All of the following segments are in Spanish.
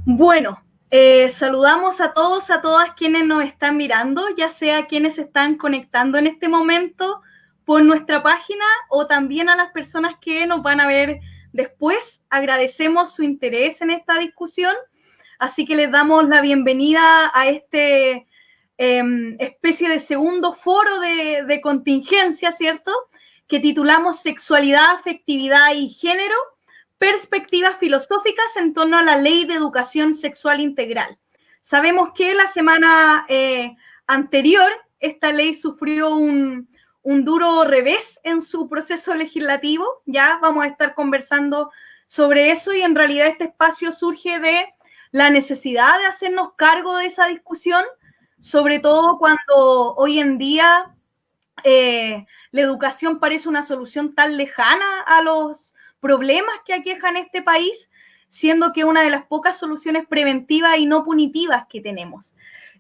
Bueno, saludamos a todos, a todas quienes nos están mirando, ya sea quienes se están conectando en este momento por nuestra página o también a las personas que nos van a ver después. Agradecemos su interés en esta discusión, así que les damos la bienvenida a este especie de segundo foro de contingencia, ¿cierto? Que titulamos Sexualidad, Afectividad y Género, perspectivas filosóficas en torno a la Ley de Educación Sexual Integral. Sabemos que la semana anterior esta ley sufrió un duro revés en su proceso legislativo. Ya vamos a estar conversando sobre eso y en realidad este espacio surge de la necesidad de hacernos cargo de esa discusión, sobre todo cuando hoy en día la educación parece una solución tan lejana a los problemas que aquejan este país, siendo que una de las pocas soluciones preventivas y no punitivas que tenemos.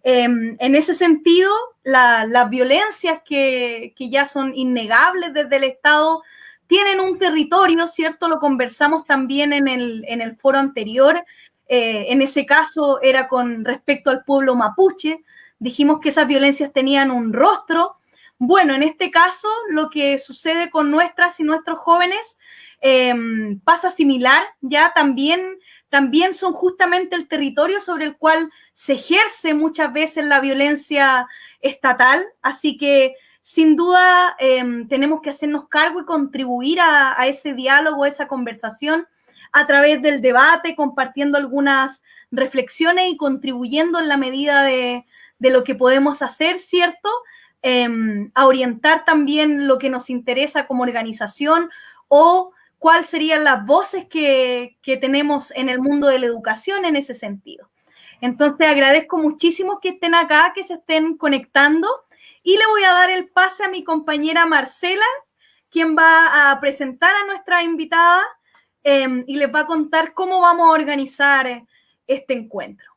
En ese sentido, las violencias que ya son innegables desde el Estado tienen un territorio, ¿cierto? Lo conversamos también en el foro anterior. En ese caso era con respecto al pueblo mapuche. Dijimos que esas violencias tenían un rostro. Bueno, en este caso, lo que sucede con nuestras y nuestros jóvenes pasa similar, ya también son justamente el territorio sobre el cual se ejerce muchas veces la violencia estatal, así que sin duda tenemos que hacernos cargo y contribuir a ese diálogo, a esa conversación a través del debate, compartiendo algunas reflexiones y contribuyendo en la medida de lo que podemos hacer, ¿cierto? A orientar también lo que nos interesa como organización o cuáles serían las voces que tenemos en el mundo de la educación en ese sentido. Entonces agradezco muchísimo que estén acá, que se estén conectando y le voy a dar el pase a mi compañera Marcela, quien va a presentar a nuestra invitada y les va a contar cómo vamos a organizar este encuentro.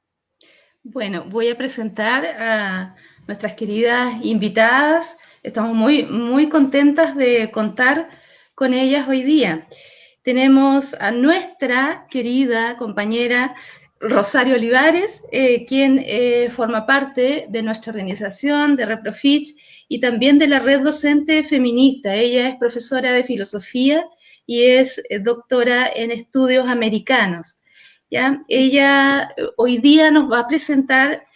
Bueno, voy a presentar a nuestras queridas invitadas. Estamos muy contentas de contar con ellas hoy día. Tenemos a nuestra querida compañera Rosario Olivares, quien forma parte de nuestra organización de Reprofit y también de la red docente feminista. Ella es profesora de filosofía y es doctora en estudios americanos. ¿Ya? Ella hoy día nos va a presentar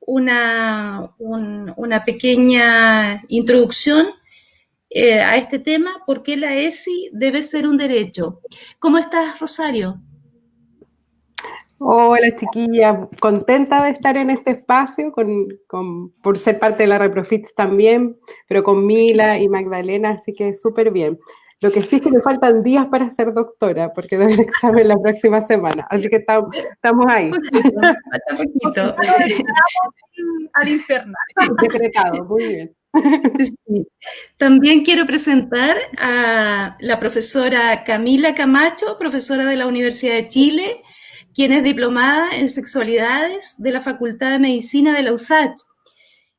una pequeña introducción a este tema, por qué la ESI debe ser un derecho. ¿Cómo estás, Rosario? Hola chiquilla, contenta de estar en este espacio, por ser parte de la Reprofits también, pero con Mila y Magdalena, así que súper bien. Lo que sí es que me faltan días para ser doctora, porque doy el examen la próxima semana, así que estamos ahí. Falta poquito. Al infierno. Decretado, muy bien. Sí. También quiero presentar a la profesora Camila Camacho, profesora de la Universidad de Chile, quien es diplomada en sexualidades de la Facultad de Medicina de la USACH.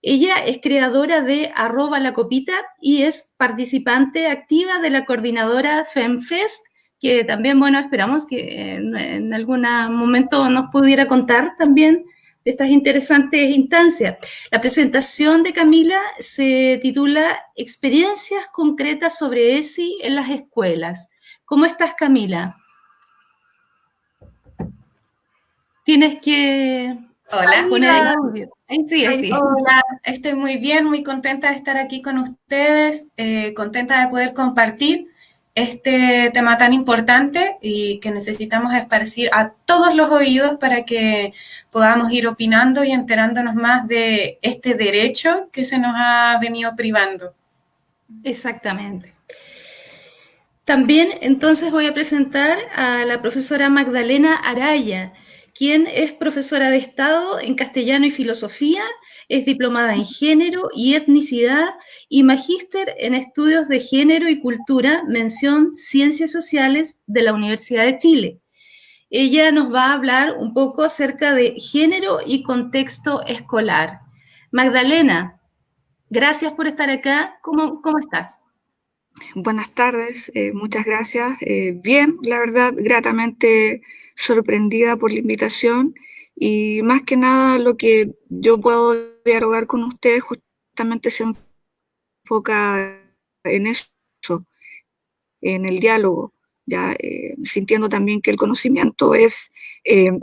Ella es creadora de @lacopita y es participante activa de la coordinadora FemFest, que también, bueno, esperamos que en algún momento nos pudiera contar también de estas interesantes instancias. La presentación de Camila se titula Experiencias concretas sobre ESI en las escuelas. ¿Cómo estás, Camila? Tienes que poner el audio. Sí. Hola, estoy muy bien, muy contenta de estar aquí con ustedes, contenta de poder compartir este tema tan importante y que necesitamos esparcir a todos los oídos para que podamos ir opinando y enterándonos más de este derecho que se nos ha venido privando. Exactamente. También entonces voy a presentar a la profesora Magdalena Araya, quien es profesora de Estado en Castellano y Filosofía, es diplomada en Género y Etnicidad y magíster en Estudios de Género y Cultura, mención Ciencias Sociales de la Universidad de Chile. Ella nos va a hablar un poco acerca de género y contexto escolar. Magdalena, gracias por estar acá. ¿Cómo estás? Buenas tardes, muchas gracias. Bien, la verdad, gratamente sorprendida por la invitación y más que nada lo que yo puedo dialogar con ustedes justamente se enfoca en eso, en el diálogo, ya sintiendo también que el conocimiento es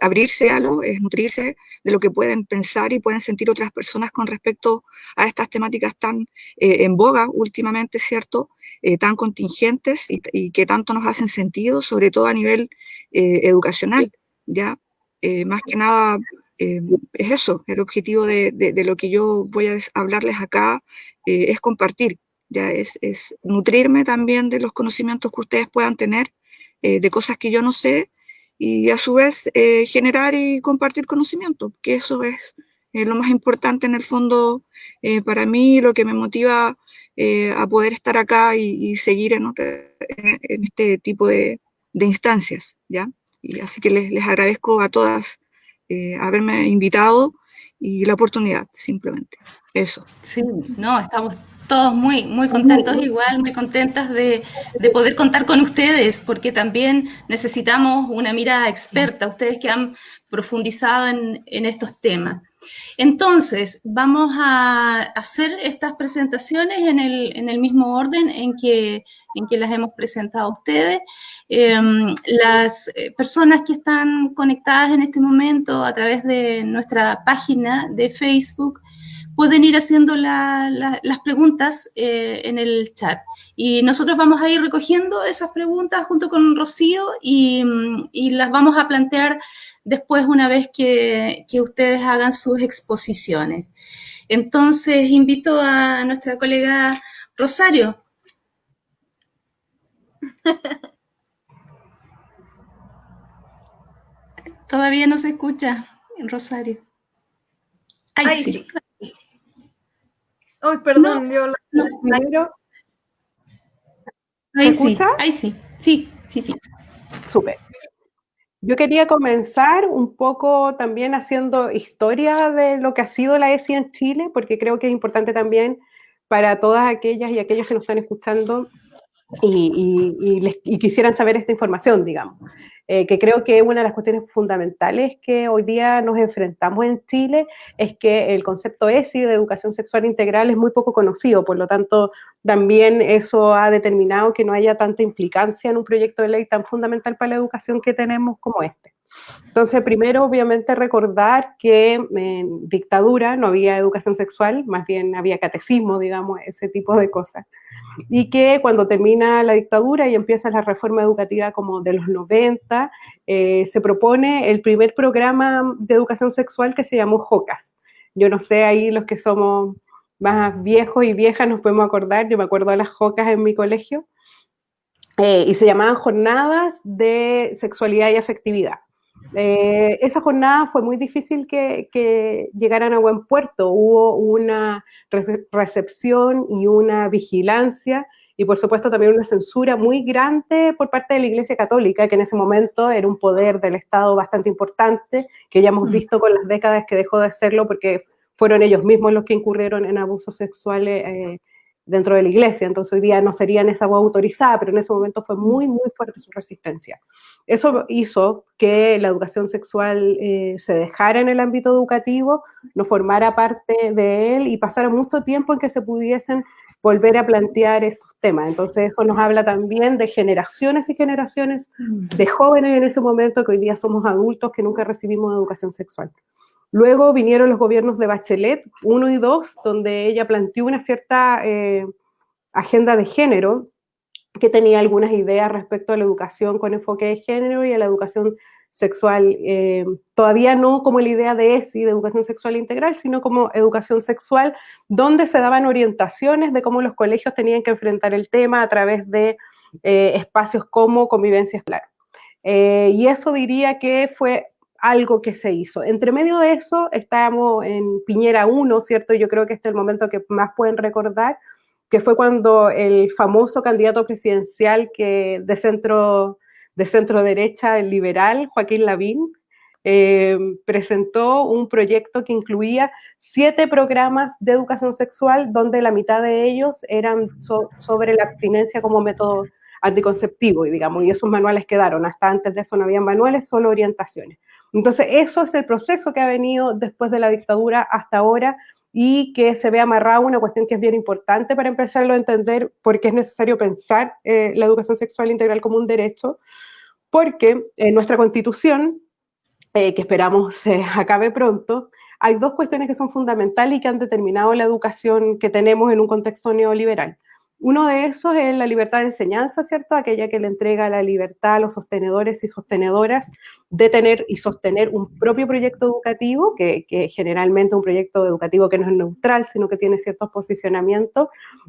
abrirse a algo, es nutrirse de lo que pueden pensar y pueden sentir otras personas con respecto a estas temáticas tan en boga últimamente, ¿cierto? Tan contingentes y que tanto nos hacen sentido, sobre todo a nivel educacional, ¿ya? Más que nada es eso, el objetivo de lo que yo voy a hablarles acá es compartir, ya es nutrirme también de los conocimientos que ustedes puedan tener, de cosas que yo no sé, y a su vez generar y compartir conocimiento, que eso es lo más importante en el fondo para mí, lo que me motiva a poder estar acá y seguir en este tipo de instancias, ¿ya? Y así que les agradezco a todas haberme invitado y la oportunidad, simplemente. Eso. Sí, no, estamos todos muy, muy contentos igual, muy contentas de poder contar con ustedes, porque también necesitamos una mirada experta, ustedes que han profundizado en estos temas. Entonces, vamos a hacer estas presentaciones en el mismo orden en que las hemos presentado a ustedes. Las personas que están conectadas en este momento a través de nuestra página de Facebook pueden ir haciendo las preguntas en el chat. Y nosotros vamos a ir recogiendo esas preguntas junto con Rocío y las vamos a plantear después una vez que ustedes hagan sus exposiciones. Entonces, invito a nuestra colega Rosario. Todavía no se escucha, Rosario. Ahí sí. Ay, perdón, No, yo no. Primero, Ahí ¿se escucha? ahí sí. Sí. Súper. Yo quería comenzar un poco también haciendo historia de lo que ha sido la ESI en Chile, porque creo que es importante también para todas aquellas y aquellos que nos están escuchando y quisieran saber esta información, digamos. Que creo que una de las cuestiones fundamentales que hoy día nos enfrentamos en Chile es que el concepto ESI de educación sexual integral es muy poco conocido, por lo tanto también eso ha determinado que no haya tanta implicancia en un proyecto de ley tan fundamental para la educación que tenemos como este. Entonces, primero, obviamente, recordar que en dictadura no había educación sexual, más bien había catecismo, digamos, ese tipo de cosas. Y que cuando termina la dictadura y empieza la reforma educativa como de los 90, se propone el primer programa de educación sexual que se llamó JOCAS. Yo no sé, ahí los que somos más viejos y viejas nos podemos acordar, yo me acuerdo de las JOCAS en mi colegio, y se llamaban Jornadas de Sexualidad y Afectividad. Esa jornada fue muy difícil que llegaran a buen puerto. Hubo una recepción y una vigilancia y por supuesto también una censura muy grande por parte de la Iglesia Católica, que en ese momento era un poder del Estado bastante importante, que ya hemos visto con las décadas que dejó de serlo porque fueron ellos mismos los que incurrieron en abusos sexuales dentro de la Iglesia. Entonces hoy día no serían esa voz autorizada, pero en ese momento fue muy, muy fuerte su resistencia. Eso hizo que la educación sexual se dejara en el ámbito educativo, no formara parte de él y pasara mucho tiempo en que se pudiesen volver a plantear estos temas. Entonces eso nos habla también de generaciones y generaciones de jóvenes en ese momento que hoy día somos adultos que nunca recibimos educación sexual. Luego vinieron los gobiernos de Bachelet 1 y 2, donde ella planteó una cierta agenda de género, que tenía algunas ideas respecto a la educación con enfoque de género y a la educación sexual, todavía no como la idea de ESI, de educación sexual integral, sino como educación sexual, donde se daban orientaciones de cómo los colegios tenían que enfrentar el tema a través de espacios como convivencia escolar. Y eso diría que fue algo que se hizo. Entre medio de eso, estábamos en Piñera 1, ¿cierto? Yo creo que este es el momento que más pueden recordar, que fue cuando el famoso candidato presidencial de centro derecha, el liberal, Joaquín Lavín, presentó un proyecto que incluía 7 programas de educación sexual, donde la mitad de ellos eran sobre la abstinencia como método anticonceptivo, y digamos, y esos manuales quedaron. Hasta antes de eso no había manuales, solo orientaciones. Entonces, eso es el proceso que ha venido después de la dictadura hasta ahora, y que se ve amarrado una cuestión que es bien importante para empezarlo a entender, porque es necesario pensar la educación sexual integral como un derecho, porque en nuestra Constitución, que esperamos se acabe pronto, hay 2 cuestiones que son fundamentales y que han determinado la educación que tenemos en un contexto neoliberal. Uno de esos es la libertad de enseñanza, ¿cierto? Aquella que le entrega la libertad a los sostenedores y sostenedoras de tener y sostener un propio proyecto educativo, que generalmente un proyecto educativo que no es neutral, sino que tiene ciertos posicionamientos.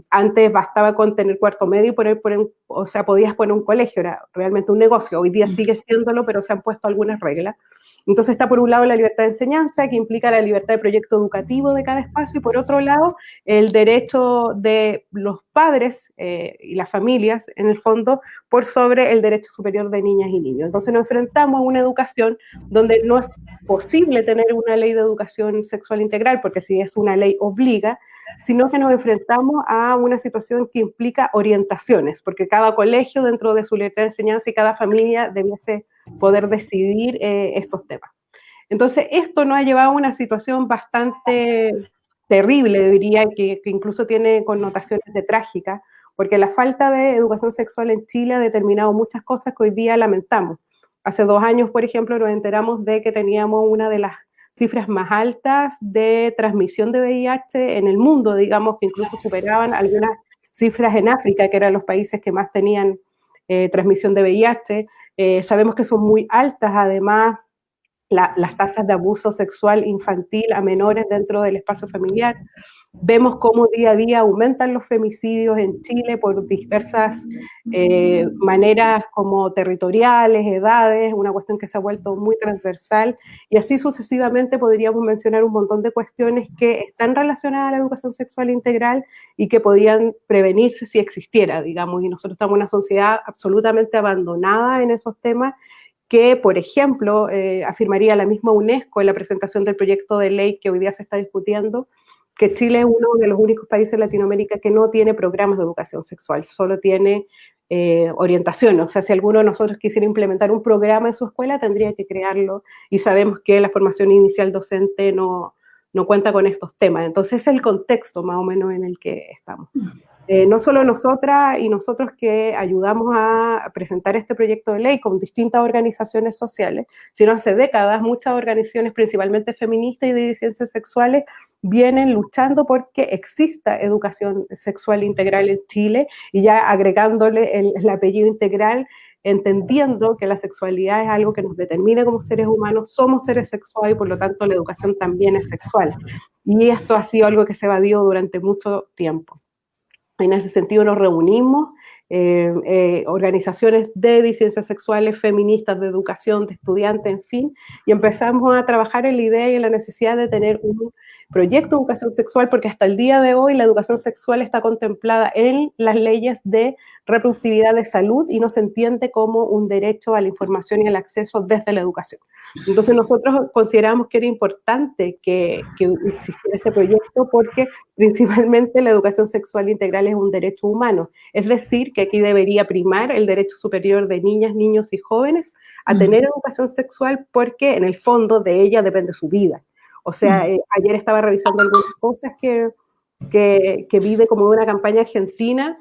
Antes bastaba con tener cuarto medio y o sea, podías poner un colegio, era realmente un negocio. Hoy día sigue siéndolo, pero se han puesto algunas reglas. Entonces está por un lado la libertad de enseñanza, que implica la libertad de proyecto educativo de cada espacio, y por otro lado el derecho de los padres y las familias, en el fondo, por sobre el derecho superior de niñas y niños. Entonces nos enfrentamos a una educación donde no es posible tener una ley de educación sexual integral, porque si es una ley obliga, sino que nos enfrentamos a una situación que implica orientaciones, porque cada colegio dentro de su libertad de enseñanza y cada familia debiese poder decidir estos temas. Entonces, esto nos ha llevado a una situación bastante terrible, diría, que incluso tiene connotaciones de trágica, porque la falta de educación sexual en Chile ha determinado muchas cosas que hoy día lamentamos. Hace 2 años, por ejemplo, nos enteramos de que teníamos una de las cifras más altas de transmisión de VIH en el mundo, digamos, que incluso superaban algunas cifras en África, que eran los países que más tenían transmisión de VIH. Sabemos que son muy altas, además, las tasas de abuso sexual infantil a menores dentro del espacio familiar. Vemos cómo día a día aumentan los femicidios en Chile por diversas maneras como territoriales, edades, una cuestión que se ha vuelto muy transversal, y así sucesivamente podríamos mencionar un montón de cuestiones que están relacionadas a la educación sexual integral y que podían prevenirse si existiera, digamos, y nosotros estamos en una sociedad absolutamente abandonada en esos temas, que, por ejemplo, afirmaría la misma UNESCO en la presentación del proyecto de ley que hoy día se está discutiendo, que Chile es uno de los únicos países de Latinoamérica que no tiene programas de educación sexual, solo tiene orientación. O sea, si alguno de nosotros quisiera implementar un programa en su escuela, tendría que crearlo, y sabemos que la formación inicial docente no cuenta con estos temas. Entonces, es el contexto más o menos en el que estamos. No solo nosotras y nosotros que ayudamos a presentar este proyecto de ley con distintas organizaciones sociales, sino hace décadas muchas organizaciones, principalmente feministas y de disidencias sexuales, vienen luchando porque exista educación sexual integral en Chile, y ya agregándole el apellido integral, entendiendo que la sexualidad es algo que nos determina como seres humanos, somos seres sexuales y por lo tanto la educación también es sexual. Y esto ha sido algo que se evadió durante mucho tiempo. En ese sentido nos reunimos, organizaciones de disidencias sexuales, feministas, de educación, de estudiantes, en fin, y empezamos a trabajar en la idea y en la necesidad de tener un proyecto de educación sexual, porque hasta el día de hoy la educación sexual está contemplada en las leyes de reproductividad de salud y no se entiende como un derecho a la información y al acceso desde la educación. Entonces nosotros consideramos que era importante que existiera este proyecto, porque principalmente la educación sexual integral es un derecho humano, es decir, que aquí debería primar el derecho superior de niñas, niños y jóvenes a tener educación sexual, porque en el fondo de ella depende su vida. O sea, ayer estaba revisando algunas cosas que vi de como una campaña argentina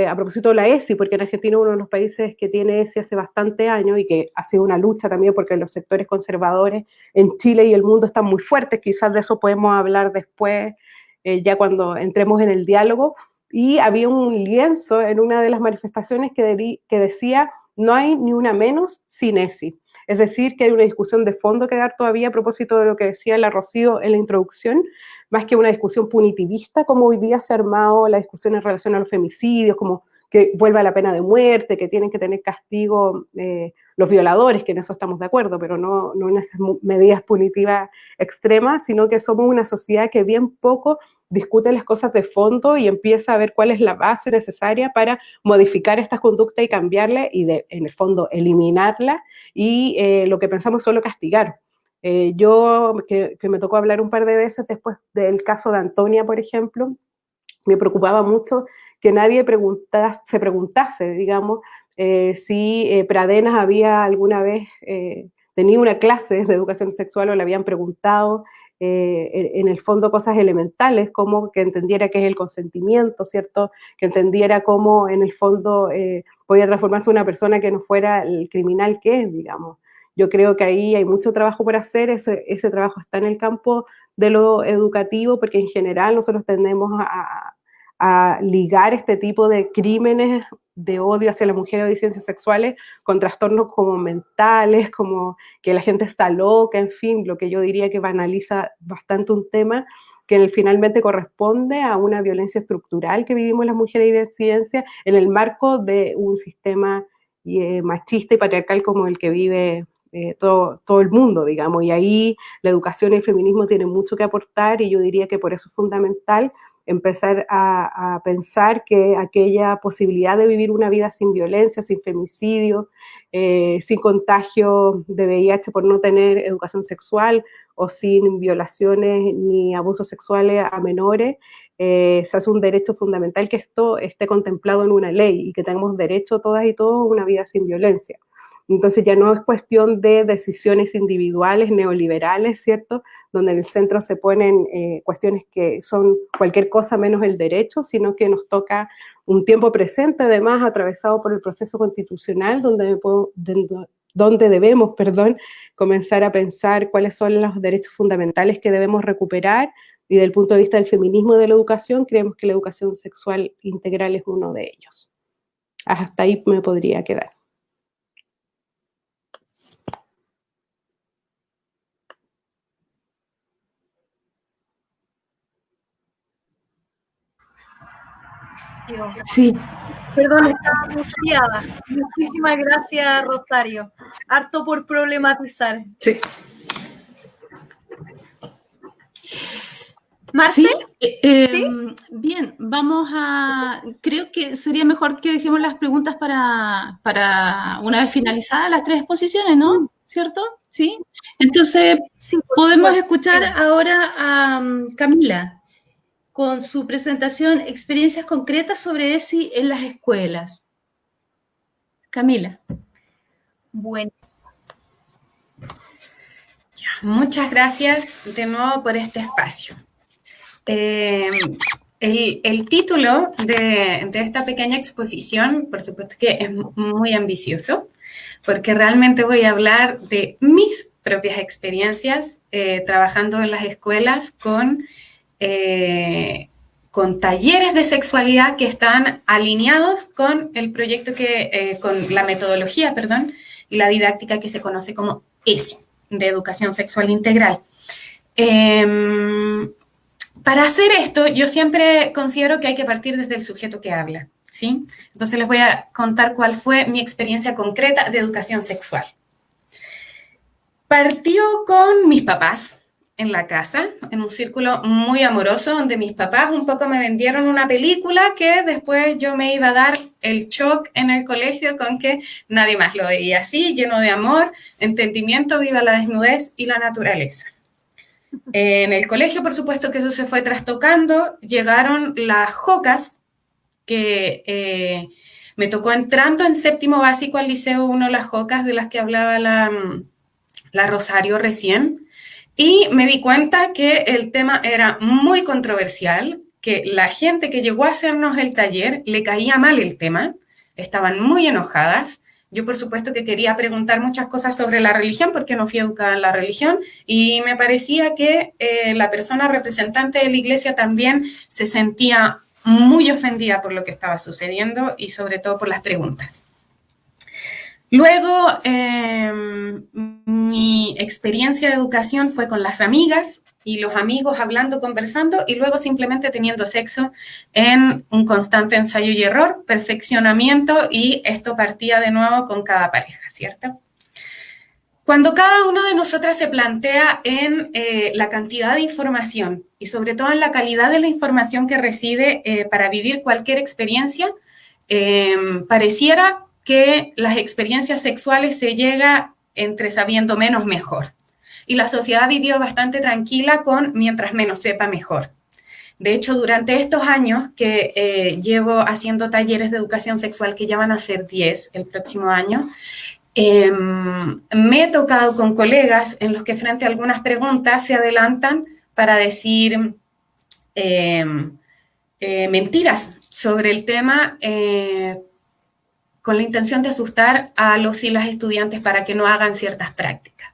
a propósito de la ESI, porque en Argentina es uno de los países que tiene ESI hace bastante años y que ha sido una lucha también, porque los sectores conservadores en Chile y el mundo están muy fuertes. Quizás de eso podemos hablar después, ya cuando entremos en el diálogo. Y había un lienzo en una de las manifestaciones que decía: no hay ni una menos sin ESI. Es decir, que hay una discusión de fondo que dar todavía a propósito de lo que decía la Rocío en la introducción, más que una discusión punitivista, como hoy día se ha armado la discusión en relación a los femicidios, como que vuelva la pena de muerte, que tienen que tener castigo los violadores, que en eso estamos de acuerdo, pero no en esas medidas punitivas extremas, sino que somos una sociedad que bien poco discute las cosas de fondo y empieza a ver cuál es la base necesaria para modificar esta conducta y cambiarla y en el fondo eliminarla, y lo que pensamos es solo castigar. Yo, que me tocó hablar un par de veces después del caso de Antonia, por ejemplo, me preocupaba mucho que nadie se preguntase, digamos, si Pradenas había alguna vez tenido una clase de educación sexual o le habían preguntado en el fondo cosas elementales, como que entendiera qué es el consentimiento, ¿cierto? Que entendiera cómo en el fondo podía transformarse una persona que no fuera el criminal que es, digamos. Yo creo que ahí hay mucho trabajo por hacer, ese trabajo está en el campo de lo educativo, porque en general nosotros tendemos a ligar este tipo de crímenes de odio hacia las mujeres o disidencias sexuales con trastornos como mentales, como que la gente está loca, en fin, lo que yo diría que banaliza bastante un tema que finalmente corresponde a una violencia estructural que vivimos las mujeres y disidencias en el marco de un sistema machista y patriarcal como el que vive todo el mundo, digamos, y ahí la educación y el feminismo tienen mucho que aportar, y yo diría que por eso es fundamental empezar a pensar que aquella posibilidad de vivir una vida sin violencia, sin femicidio, sin contagio de VIH por no tener educación sexual, o sin violaciones ni abusos sexuales a menores, se hace un derecho fundamental, que esto esté contemplado en una ley y que tengamos derecho todas y todos a una vida sin violencia. Entonces ya no es cuestión de decisiones individuales neoliberales, ¿cierto?, donde en el centro se ponen cuestiones que son cualquier cosa menos el derecho, sino que nos toca un tiempo presente, además, atravesado por el proceso constitucional, donde debemos, comenzar a pensar cuáles son los derechos fundamentales que debemos recuperar, y desde el punto de vista del feminismo y de la educación, creemos que la educación sexual integral es uno de ellos. Hasta ahí me podría quedar. Sí. Perdón, estaba confiada. Muchísimas gracias, Rosario. Harto por problematizar. Sí. ¿Marce? Sí, bien, creo que sería mejor que dejemos las preguntas para una vez finalizadas las 3 exposiciones, ¿no? ¿Cierto? Sí. Entonces, sí, podemos escuchar ahora a Camila con su presentación Experiencias concretas sobre ESI en las escuelas. Camila. Bueno. Muchas gracias de nuevo por este espacio. El título de esta pequeña exposición, por supuesto que es muy ambicioso, porque realmente voy a hablar de mis propias experiencias trabajando en las escuelas con talleres de sexualidad que están alineados con el proyecto con la metodología, y la didáctica que se conoce como ESI, de Educación Sexual Integral. Para hacer esto, yo siempre considero que hay que partir desde el sujeto que habla, ¿sí? Entonces les voy a contar cuál fue mi experiencia concreta de educación sexual. Partió con mis papás en la casa, en un círculo muy amoroso, donde mis papás un poco me vendieron una película que después yo me iba a dar el shock en el colegio con que nadie más lo veía así, lleno de amor, entendimiento, viva la desnudez y la naturaleza. En el colegio, por supuesto que eso se fue trastocando, llegaron las jocas, que me tocó entrando en 7º básico al Liceo 1, las jocas de las que hablaba la Rosario recién, y me di cuenta que el tema era muy controversial, que la gente que llegó a hacernos el taller le caía mal el tema, estaban muy enojadas. Yo, por supuesto, que quería preguntar muchas cosas sobre la religión, porque no fui educada en la religión, y me parecía que la persona representante de la iglesia también se sentía muy ofendida por lo que estaba sucediendo y sobre todo por las preguntas. Luego, mi experiencia de educación fue con las amigas y los amigos hablando, conversando, y luego simplemente teniendo sexo en un constante ensayo y error, perfeccionamiento, y esto partía de nuevo con cada pareja, ¿cierto? Cuando cada uno de nosotras se plantea en la cantidad de información y sobre todo en la calidad de la información que recibe para vivir cualquier experiencia, pareciera que las experiencias sexuales se llega entre sabiendo menos mejor. Y la sociedad vivió bastante tranquila con mientras menos sepa mejor. De hecho, durante estos años que llevo haciendo talleres de educación sexual, que ya van a ser 10 el próximo año, me he tocado con colegas en los que frente a algunas preguntas se adelantan para decir mentiras sobre el tema con la intención de asustar a los y las estudiantes para que no hagan ciertas prácticas.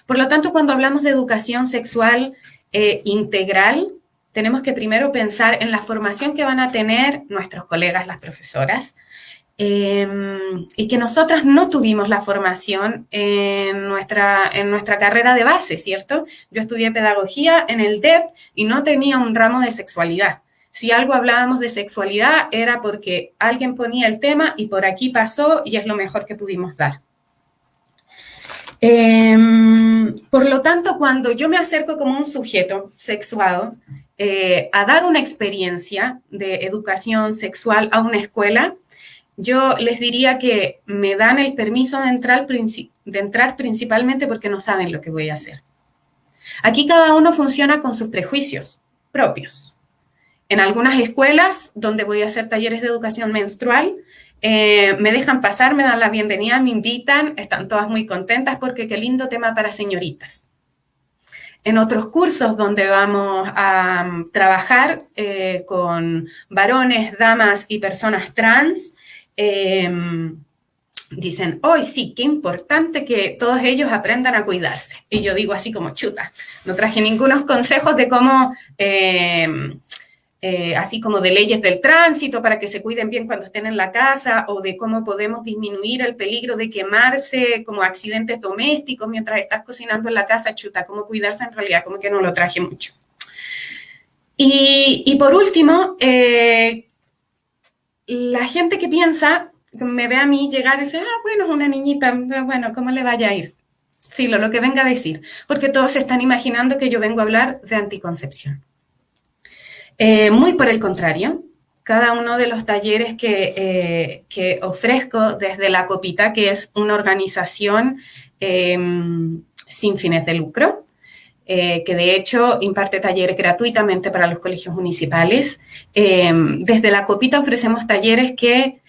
Por lo tanto, cuando hablamos de educación sexual integral, tenemos que primero pensar en la formación que van a tener nuestros colegas, las profesoras, y que nosotras no tuvimos la formación en nuestra carrera de base, ¿cierto? Yo estudié pedagogía en el DEP y no tenía un ramo de sexualidad. Si algo hablábamos de sexualidad era porque alguien ponía el tema y por aquí pasó y es lo mejor que pudimos dar. Por lo tanto, cuando yo me acerco como un sujeto sexuado a dar una experiencia de educación sexual a una escuela, yo les diría que me dan el permiso de entrar principalmente porque no saben lo que voy a hacer. Aquí cada uno funciona con sus prejuicios propios. En algunas escuelas donde voy a hacer talleres de educación menstrual, me dejan pasar, me dan la bienvenida, me invitan, están todas muy contentas porque qué lindo tema para señoritas. En otros cursos donde vamos a trabajar con varones, damas y personas trans, dicen, hoy sí, qué importante que todos ellos aprendan a cuidarse. Y yo digo así como chuta, no traje ningunos consejos de cómo, así como de leyes del tránsito para que se cuiden bien cuando estén en la casa o de cómo podemos disminuir el peligro de quemarse como accidentes domésticos mientras estás cocinando en la casa, chuta, cómo cuidarse en realidad, como que no lo traje mucho. Y por último, la gente que piensa, me ve a mí llegar y dice, bueno, es una niñita, bueno, ¿cómo le vaya a ir? Filo, lo que venga a decir, porque todos se están imaginando que yo vengo a hablar de anticoncepción. Muy por el contrario, cada uno de los talleres que ofrezco desde la Copita, que es una organización sin fines de lucro, que de hecho imparte talleres gratuitamente para los colegios municipales. Desde la Copita ofrecemos talleres que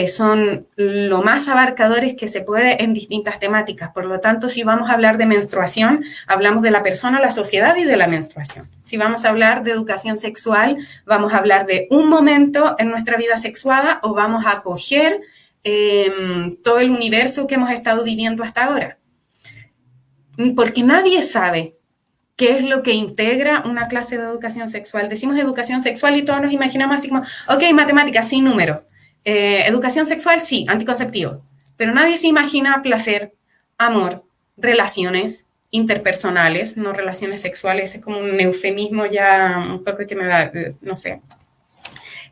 son lo más abarcadores que se puede en distintas temáticas. Por lo tanto, si vamos a hablar de menstruación, hablamos de la persona, la sociedad y de la menstruación. Si vamos a hablar de educación sexual, vamos a hablar de un momento en nuestra vida sexuada o vamos a acoger todo el universo que hemos estado viviendo hasta ahora. Porque nadie sabe qué es lo que integra una clase de educación sexual. Decimos educación sexual y todos nos imaginamos así como, ok, matemáticas, sin número. Educación sexual, sí, anticonceptivo. Pero nadie se imagina placer, amor, relaciones interpersonales, no relaciones sexuales, es como un eufemismo ya un poco que me da, no sé.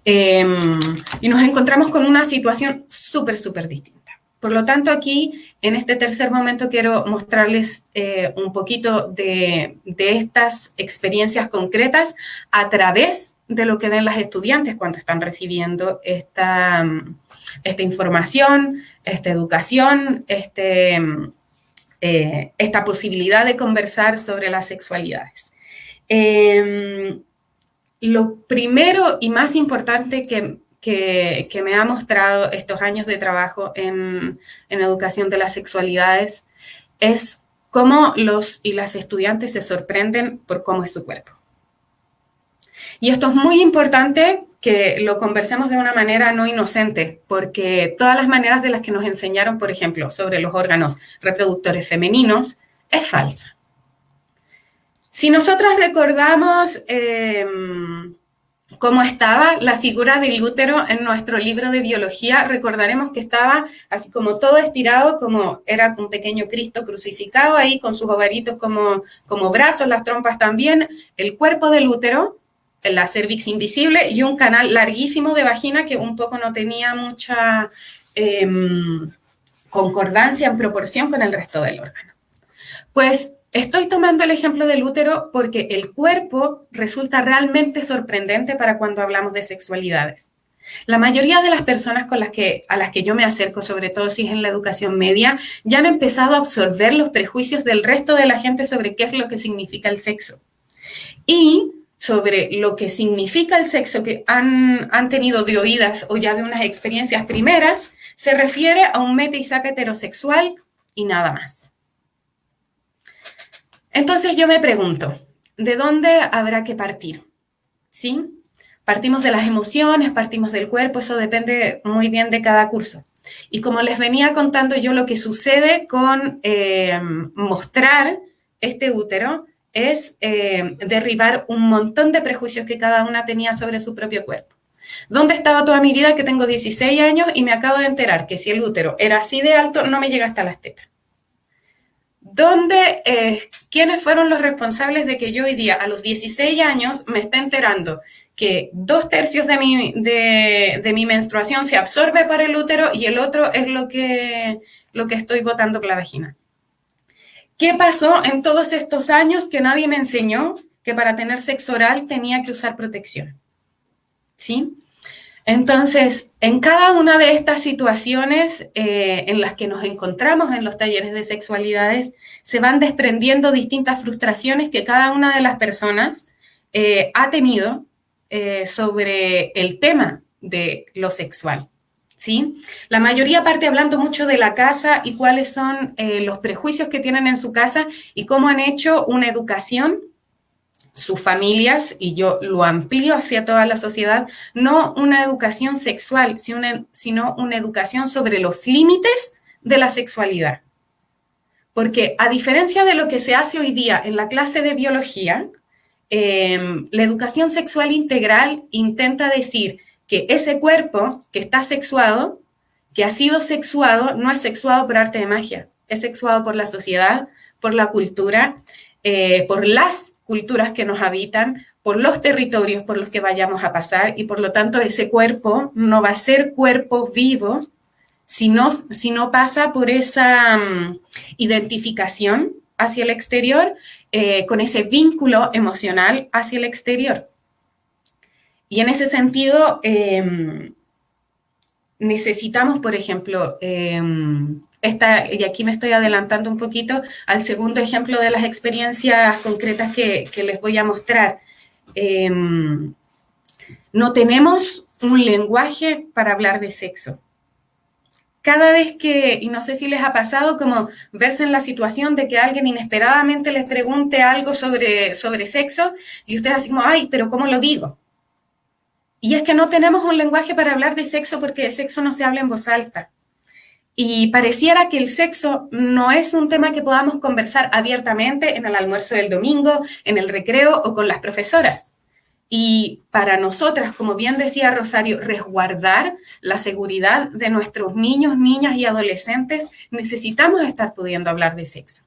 Y nos encontramos con una situación súper, súper distinta. Por lo tanto, aquí, en este tercer momento, quiero mostrarles un poquito de estas experiencias concretas a través de lo que ven las estudiantes cuando están recibiendo esta información, esta educación, esta posibilidad de conversar sobre las sexualidades. Lo primero y más importante que me ha mostrado estos años de trabajo en educación de las sexualidades es cómo los y las estudiantes se sorprenden por cómo es su cuerpo. Y esto es muy importante que lo conversemos de una manera no inocente, porque todas las maneras de las que nos enseñaron, por ejemplo, sobre los órganos reproductores femeninos, es falsa. Si nosotras recordamos cómo estaba la figura del útero en nuestro libro de biología, recordaremos que estaba así como todo estirado, como era un pequeño Cristo crucificado ahí con sus ovaritos como brazos, las trompas también, el cuerpo del útero, la cervix invisible y un canal larguísimo de vagina que un poco no tenía mucha concordancia en proporción con el resto del órgano. Pues estoy tomando el ejemplo del útero porque el cuerpo resulta realmente sorprendente para cuando hablamos de sexualidades. La mayoría de las personas a las que yo me acerco, sobre todo si es en la educación media, ya han empezado a absorber los prejuicios del resto de la gente sobre qué es lo que significa el sexo. Y sobre lo que significa el sexo que han tenido de oídas o ya de unas experiencias primeras, se refiere a un mete y saca heterosexual y nada más. Entonces yo me pregunto, ¿de dónde habrá que partir? ¿Sí? Partimos de las emociones, partimos del cuerpo, eso depende muy bien de cada curso. Y como les venía contando yo, lo que sucede con mostrar este útero es derribar un montón de prejuicios que cada una tenía sobre su propio cuerpo. ¿Dónde estaba toda mi vida que tengo 16 años y me acabo de enterar que si el útero era así de alto, no me llega hasta las tetas? ¿Quiénes fueron los responsables de que yo hoy día, a los 16 años, me esté enterando que 2/3 de mi menstruación se absorbe para el útero y el otro es lo que estoy botando por la vagina? ¿Qué pasó en todos estos años que nadie me enseñó que para tener sexo oral tenía que usar protección? ¿Sí? Entonces, en cada una de estas situaciones en las que nos encontramos en los talleres de sexualidades, se van desprendiendo distintas frustraciones que cada una de las personas ha tenido sobre el tema de lo sexual. ¿Sí? La mayoría parte hablando mucho de la casa y cuáles son los prejuicios que tienen en su casa y cómo han hecho una educación, sus familias, y yo lo amplío hacia toda la sociedad, no una educación sexual, sino una educación sobre los límites de la sexualidad. Porque a diferencia de lo que se hace hoy día en la clase de biología, la educación sexual integral intenta decir que ese cuerpo que está sexuado, que ha sido sexuado, no es sexuado por arte de magia, es sexuado por la sociedad, por la cultura, por las culturas que nos habitan, por los territorios por los que vayamos a pasar, y por lo tanto ese cuerpo no va a ser cuerpo vivo si no pasa por esa identificación hacia el exterior, con ese vínculo emocional hacia el exterior. Y en ese sentido, necesitamos, por ejemplo, y aquí me estoy adelantando un poquito al segundo ejemplo de las experiencias concretas que les voy a mostrar. No tenemos un lenguaje para hablar de sexo. Cada vez que, y no sé si les ha pasado, como verse en la situación de que alguien inesperadamente les pregunte algo sobre sexo y ustedes así como, ay, pero ¿cómo lo digo? Y es que no tenemos un lenguaje para hablar de sexo porque el sexo no se habla en voz alta. Y pareciera que el sexo no es un tema que podamos conversar abiertamente en el almuerzo del domingo, en el recreo o con las profesoras. Y para nosotras, como bien decía Rosario, resguardar la seguridad de nuestros niños, niñas y adolescentes, necesitamos estar pudiendo hablar de sexo.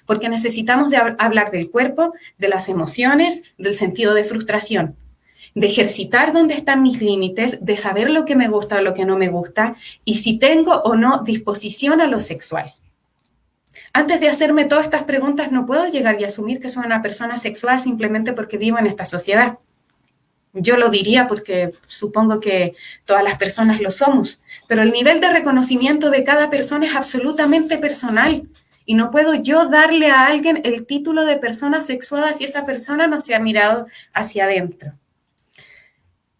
Porque necesitamos hablar del cuerpo, de las emociones, del sentido de frustración, de ejercitar dónde están mis límites, de saber lo que me gusta o lo que no me gusta, y si tengo o no disposición a lo sexual. Antes de hacerme todas estas preguntas, no puedo llegar y asumir que soy una persona sexual simplemente porque vivo en esta sociedad. Yo lo diría porque supongo que todas las personas lo somos, pero el nivel de reconocimiento de cada persona es absolutamente personal y no puedo yo darle a alguien el título de persona sexuada si esa persona no se ha mirado hacia adentro.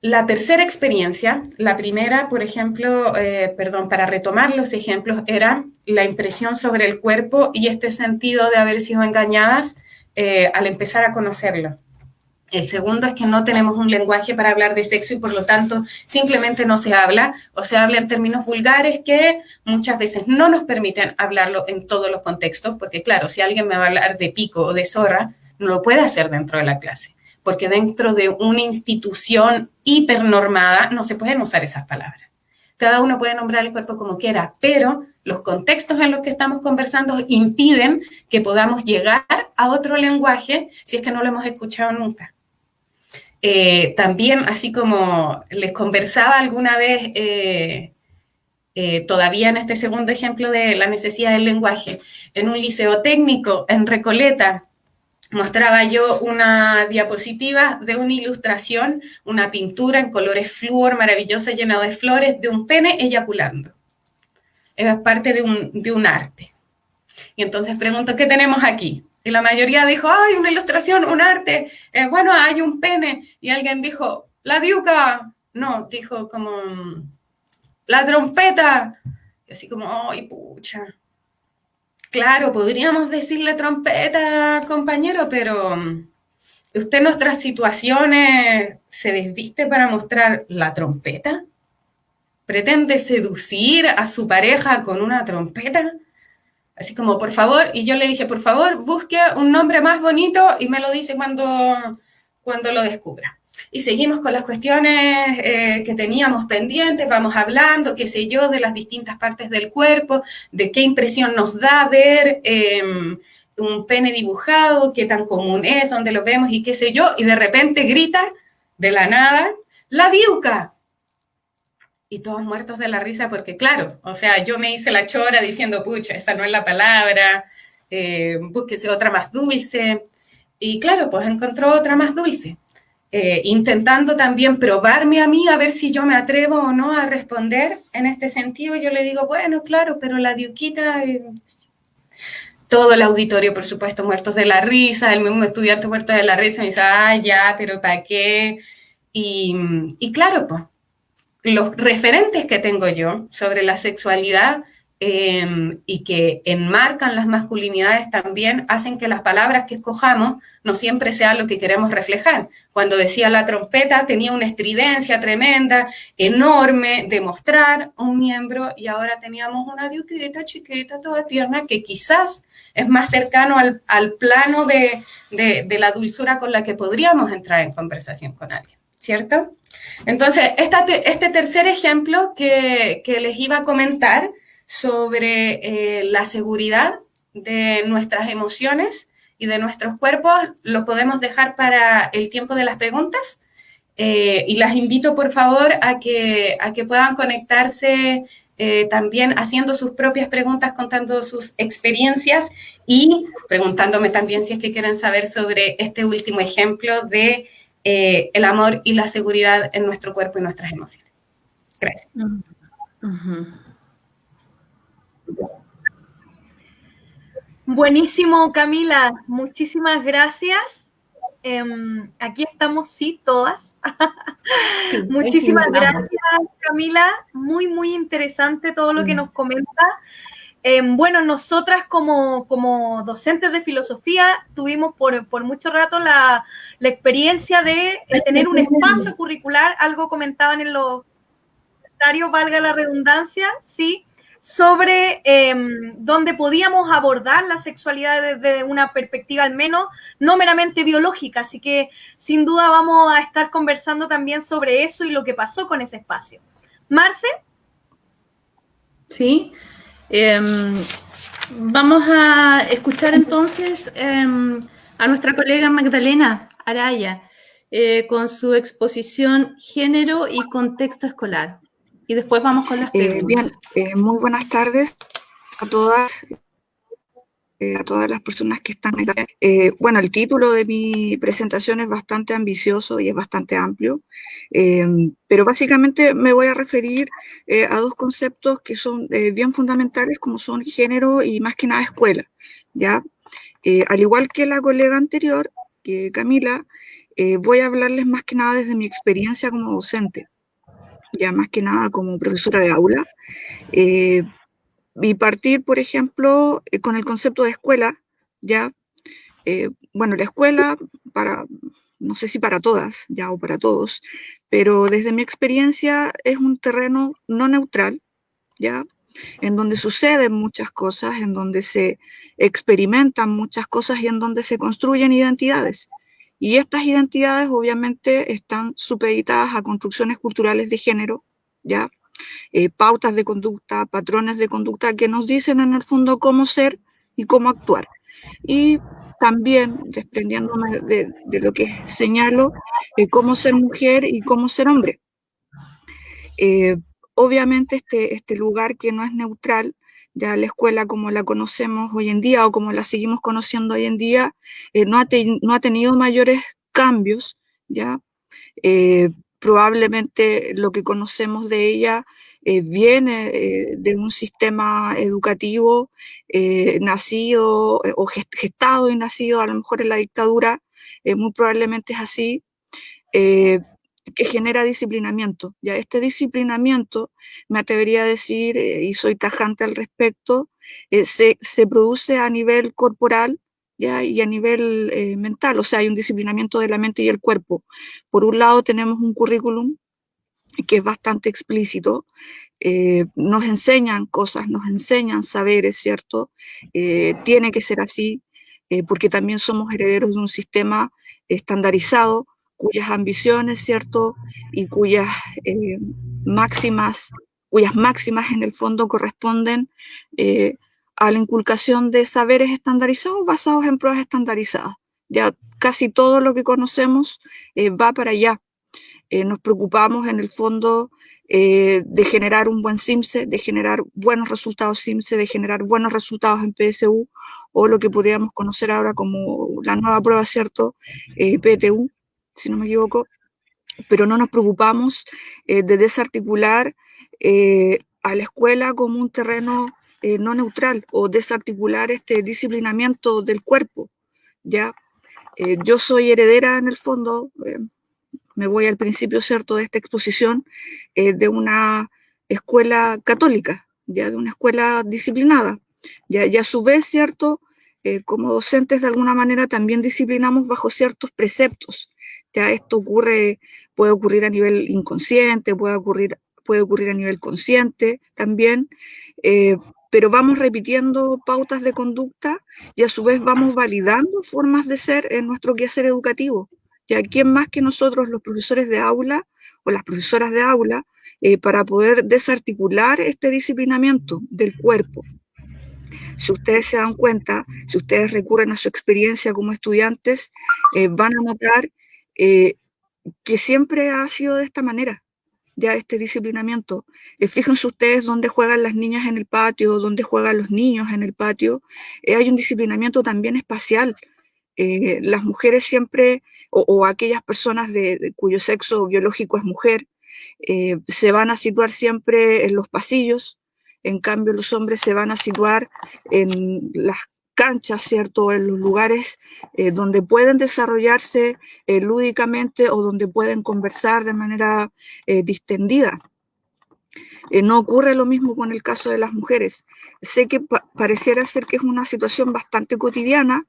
La tercera experiencia, la primera, por ejemplo, para retomar los ejemplos, era la impresión sobre el cuerpo y este sentido de haber sido engañadas al empezar a conocerlo. El segundo es que no tenemos un lenguaje para hablar de sexo y por lo tanto simplemente no se habla o se habla en términos vulgares que muchas veces no nos permiten hablarlo en todos los contextos, porque claro, si alguien me va a hablar de pico o de zorra, no lo puede hacer dentro de la clase, porque dentro de una institución hipernormada no se pueden usar esas palabras. Cada uno puede nombrar el cuerpo como quiera, pero los contextos en los que estamos conversando impiden que podamos llegar a otro lenguaje si es que no lo hemos escuchado nunca. También, así como les conversaba alguna vez todavía en este segundo ejemplo de la necesidad del lenguaje, en un liceo técnico en Recoleta, mostraba yo una diapositiva de una ilustración, una pintura en colores flúor maravillosa llena de flores de un pene eyaculando. Es parte de un arte. Y entonces pregunto, ¿qué tenemos aquí? Y la mayoría dijo, ¡ay, una ilustración, un arte! Bueno, hay un pene. Y alguien dijo, ¡la diuca! No, dijo como, ¡la trompeta! Y así como, ¡ay, pucha! Claro, podríamos decirle trompeta, compañero, pero ¿usted en nuestras situaciones se desviste para mostrar la trompeta? ¿Pretende seducir a su pareja con una trompeta? Así como, por favor, y yo le dije, por favor, busque un nombre más bonito y me lo dice cuando lo descubra. Y seguimos con las cuestiones que teníamos pendientes, vamos hablando, qué sé yo, de las distintas partes del cuerpo, de qué impresión nos da ver un pene dibujado, qué tan común es, dónde lo vemos y qué sé yo, y de repente grita de la nada, ¡la diuca! Y todos muertos de la risa porque, claro, o sea, yo me hice la chora diciendo, pucha, esa no es la palabra, búsquese otra más dulce. Y claro, pues encontró otra más dulce. Intentando también probarme a mí a ver si yo me atrevo o no a responder en este sentido. Yo le digo, bueno, claro, pero la diuquita... todo el auditorio, por supuesto, muertos de la risa, el mismo estudiante muerto de la risa me dice, ah, ya, pero ¿para qué? Y claro, pues, los referentes que tengo yo sobre la sexualidad y que enmarcan las masculinidades también hacen que las palabras que escojamos no siempre sean lo que queremos reflejar. Cuando decía la trompeta tenía una estridencia tremenda, enorme, de mostrar un miembro, y ahora teníamos una diuquita chiquita, toda tierna, que quizás es más cercano al plano de la dulzura con la que podríamos entrar en conversación con alguien, ¿cierto? Entonces, este tercer ejemplo que les iba a comentar sobre la seguridad de nuestras emociones y de nuestros cuerpos, lo podemos dejar para el tiempo de las preguntas. Y las invito, por favor, a que puedan conectarse también haciendo sus propias preguntas, contando sus experiencias y preguntándome también si es que quieren saber sobre este último ejemplo de el amor y la seguridad en nuestro cuerpo y nuestras emociones. Gracias. Buenísimo, Camila. Muchísimas gracias. Aquí estamos, sí, todas. Sí, muchísimas gracias, Camila. Muy, muy interesante todo lo que nos comenta. Bueno, nosotras como docentes de filosofía tuvimos por mucho rato la experiencia de tener un espacio curricular, algo comentaban en los comentarios, valga la redundancia, sí, sobre donde podíamos abordar la sexualidad desde una perspectiva al menos no meramente biológica, así que sin duda vamos a estar conversando también sobre eso y lo que pasó con ese espacio. Marce. Sí. Vamos a escuchar entonces a nuestra colega Magdalena Araya con su exposición Género y Contexto Escolar. Y después vamos con las preguntas. Bien, muy buenas tardes a todas las personas que están aquí. Bueno, el título de mi presentación es bastante ambicioso y es bastante amplio, pero básicamente me voy a referir a dos conceptos que son bien fundamentales, como son género y más que nada escuela, ¿ya? Al igual que la colega anterior, que Camila, voy a hablarles más que nada desde mi experiencia como docente, ya más que nada como profesora de aula, y partir, por ejemplo, con el concepto de escuela, ya, bueno, la escuela, no sé si para todas, ya, o para todos, pero desde mi experiencia es un terreno no neutral, ya, en donde suceden muchas cosas, en donde se experimentan muchas cosas y en donde se construyen identidades. Y estas identidades obviamente están supeditadas a construcciones culturales de género, ¿ya? Pautas de conducta, patrones de conducta que nos dicen en el fondo cómo ser y cómo actuar. Y también, desprendiéndome de lo que señalo, cómo ser mujer y cómo ser hombre. obviamente este lugar que no es neutral, ya la escuela como la conocemos hoy en día o como la seguimos conociendo hoy en día, no ha tenido mayores cambios, ¿ya? Probablemente lo que conocemos de ella viene de un sistema educativo nacido o gestado y nacido a lo mejor en la dictadura, muy probablemente es así, que genera disciplinamiento. Ya este disciplinamiento, me atrevería a decir, y soy tajante al respecto, se produce a nivel corporal, ¿ya? Y a nivel mental, o sea, hay un disciplinamiento de la mente y el cuerpo. Por un lado tenemos un currículum que es bastante explícito, nos enseñan cosas, nos enseñan saberes, ¿cierto? Tiene que ser así, porque también somos herederos de un sistema estandarizado, cuyas ambiciones, ¿cierto? Y máximas, cuyas máximas en el fondo corresponden a la inculcación de saberes estandarizados basados en pruebas estandarizadas. Ya casi todo lo que conocemos va para allá. Nos preocupamos en el fondo de generar un buen CIMSE, de generar buenos resultados CIMSE, de generar buenos resultados en PSU, o lo que podríamos conocer ahora como la nueva prueba, ¿cierto? PTU, si no me equivoco, pero no nos preocupamos de desarticular a la escuela como un terreno no neutral, o desarticular este disciplinamiento del cuerpo, ¿ya? Yo soy heredera en el fondo, me voy al principio, ¿cierto?, de esta exposición, de una escuela católica, ya de una escuela disciplinada, ya, y a su vez, ¿cierto?, como docentes de alguna manera también disciplinamos bajo ciertos preceptos. Ya esto puede ocurrir a nivel inconsciente, puede ocurrir a nivel consciente también, pero vamos repitiendo pautas de conducta y a su vez vamos validando formas de ser en nuestro quehacer educativo. ¿Ya? ¿Quién más que nosotros, los profesores de aula o las profesoras de aula, para poder desarticular este disciplinamiento del cuerpo? Si ustedes se dan cuenta, si ustedes recurren a su experiencia como estudiantes, van a notar que siempre ha sido de esta manera, ya este disciplinamiento. Fíjense ustedes dónde juegan las niñas en el patio, dónde juegan los niños en el patio. Hay un disciplinamiento también espacial. Las mujeres siempre, o aquellas personas cuyo sexo biológico es mujer, se van a situar siempre en los pasillos. En cambio, los hombres se van a situar en las canchas, ¿cierto? En los lugares donde pueden desarrollarse lúdicamente o donde pueden conversar de manera distendida. No ocurre lo mismo con el caso de las mujeres. Sé que pareciera ser que es una situación bastante cotidiana,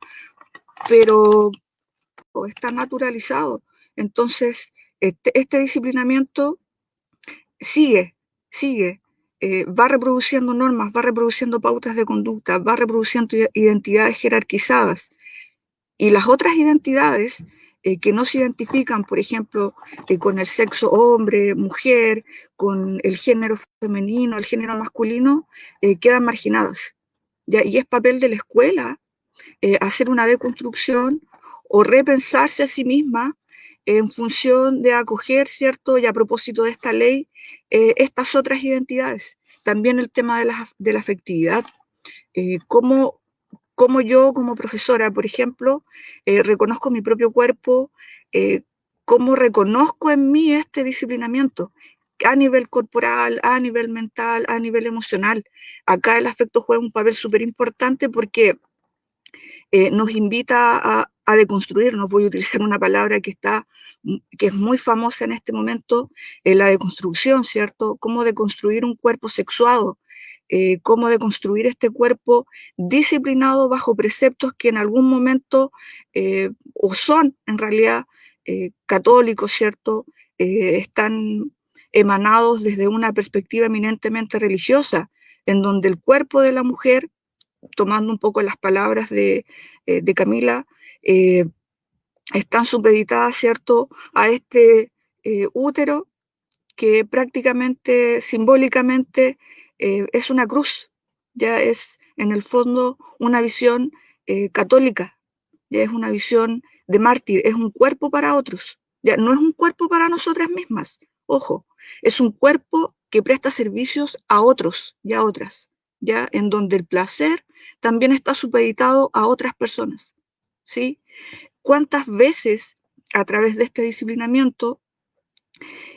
pero está naturalizado. Entonces, este disciplinamiento sigue, va reproduciendo normas, va reproduciendo pautas de conducta, va reproduciendo identidades jerarquizadas. Y las otras identidades que no se identifican, por ejemplo, con el sexo hombre, mujer, con el género femenino, el género masculino, quedan marginadas. ¿Ya? Y es papel de la escuela hacer una deconstrucción o repensarse a sí misma en función de acoger, ¿cierto? Y a propósito de esta ley, estas otras identidades. También el tema de la afectividad. Cómo yo como profesora, por ejemplo, reconozco mi propio cuerpo, cómo reconozco en mí este disciplinamiento a nivel corporal, a nivel mental, a nivel emocional. Acá el afecto juega un papel súper importante porque nos invita a deconstruirnos. Voy a utilizar una palabra que es muy famosa en este momento, la deconstrucción, ¿cierto? Cómo deconstruir un cuerpo sexuado, cómo deconstruir este cuerpo disciplinado bajo preceptos que en algún momento, o son en realidad católicos, ¿cierto? Están emanados desde una perspectiva eminentemente religiosa, en donde el cuerpo de la mujer, tomando un poco las palabras de Camila, están supeditadas, ¿cierto?, a este útero que prácticamente, simbólicamente, es una cruz, ya es en el fondo una visión católica, ya es una visión de mártir, es un cuerpo para otros, ya no es un cuerpo para nosotras mismas, ojo, es un cuerpo que presta servicios a otros y a otras, ¿ya? En donde el placer también está supeditado a otras personas, ¿sí? ¿Cuántas veces a través de este disciplinamiento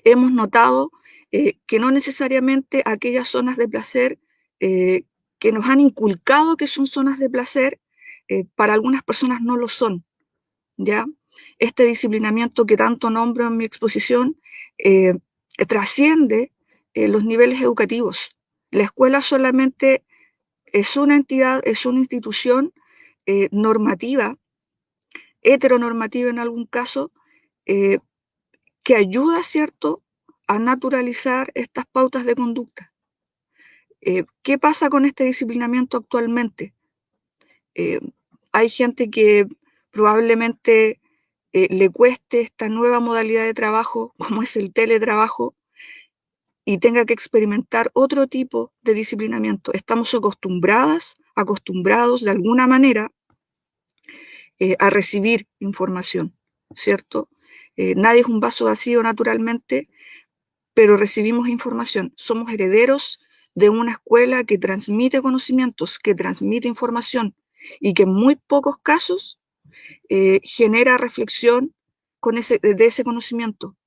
hemos notado que no necesariamente aquellas zonas de placer que nos han inculcado que son zonas de placer, para algunas personas no lo son, ¿ya? Este disciplinamiento que tanto nombro en mi exposición trasciende los niveles educativos. La escuela solamente es una entidad, es una institución normativa, heteronormativa en algún caso, eh, que ayuda, ¿cierto?, a naturalizar estas pautas de conducta. ¿Qué pasa con este disciplinamiento actualmente? Eh, Hay gente que probablemente le cueste esta nueva modalidad de trabajo, como es el teletrabajo, y tenga que experimentar otro tipo de disciplinamiento. Estamos acostumbrados de alguna manera a recibir información, ¿cierto? Nadie es un vaso vacío naturalmente, pero recibimos información. Somos herederos de una escuela que transmite conocimientos, que transmite información y que en muy pocos casos genera reflexión de ese conocimiento,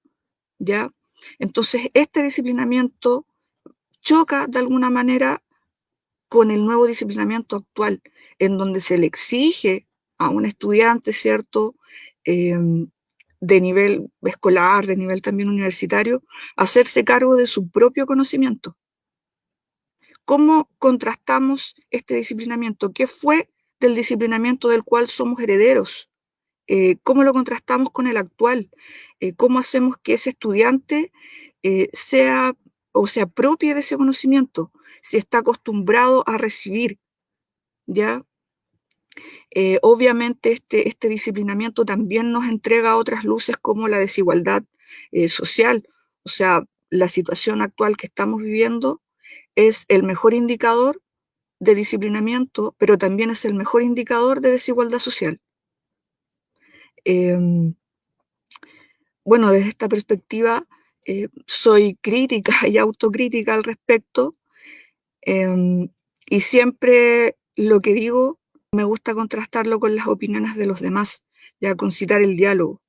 ¿ya? Entonces, este disciplinamiento choca de alguna manera con el nuevo disciplinamiento actual, en donde se le exige a un estudiante, ¿cierto?, de nivel escolar, de nivel también universitario, hacerse cargo de su propio conocimiento. ¿Cómo contrastamos este disciplinamiento? ¿Qué fue del disciplinamiento del cual somos herederos? ¿Cómo lo contrastamos con el actual? ¿Cómo hacemos que ese estudiante sea o se apropie de ese conocimiento si está acostumbrado a recibir, ¿ya? Obviamente este disciplinamiento también nos entrega otras luces como la desigualdad social. O sea, la situación actual que estamos viviendo es el mejor indicador de disciplinamiento, pero también es el mejor indicador de desigualdad social. Bueno, desde esta perspectiva soy crítica y autocrítica al respecto, y siempre lo que digo me gusta contrastarlo con las opiniones de los demás, ya concitar el diálogo.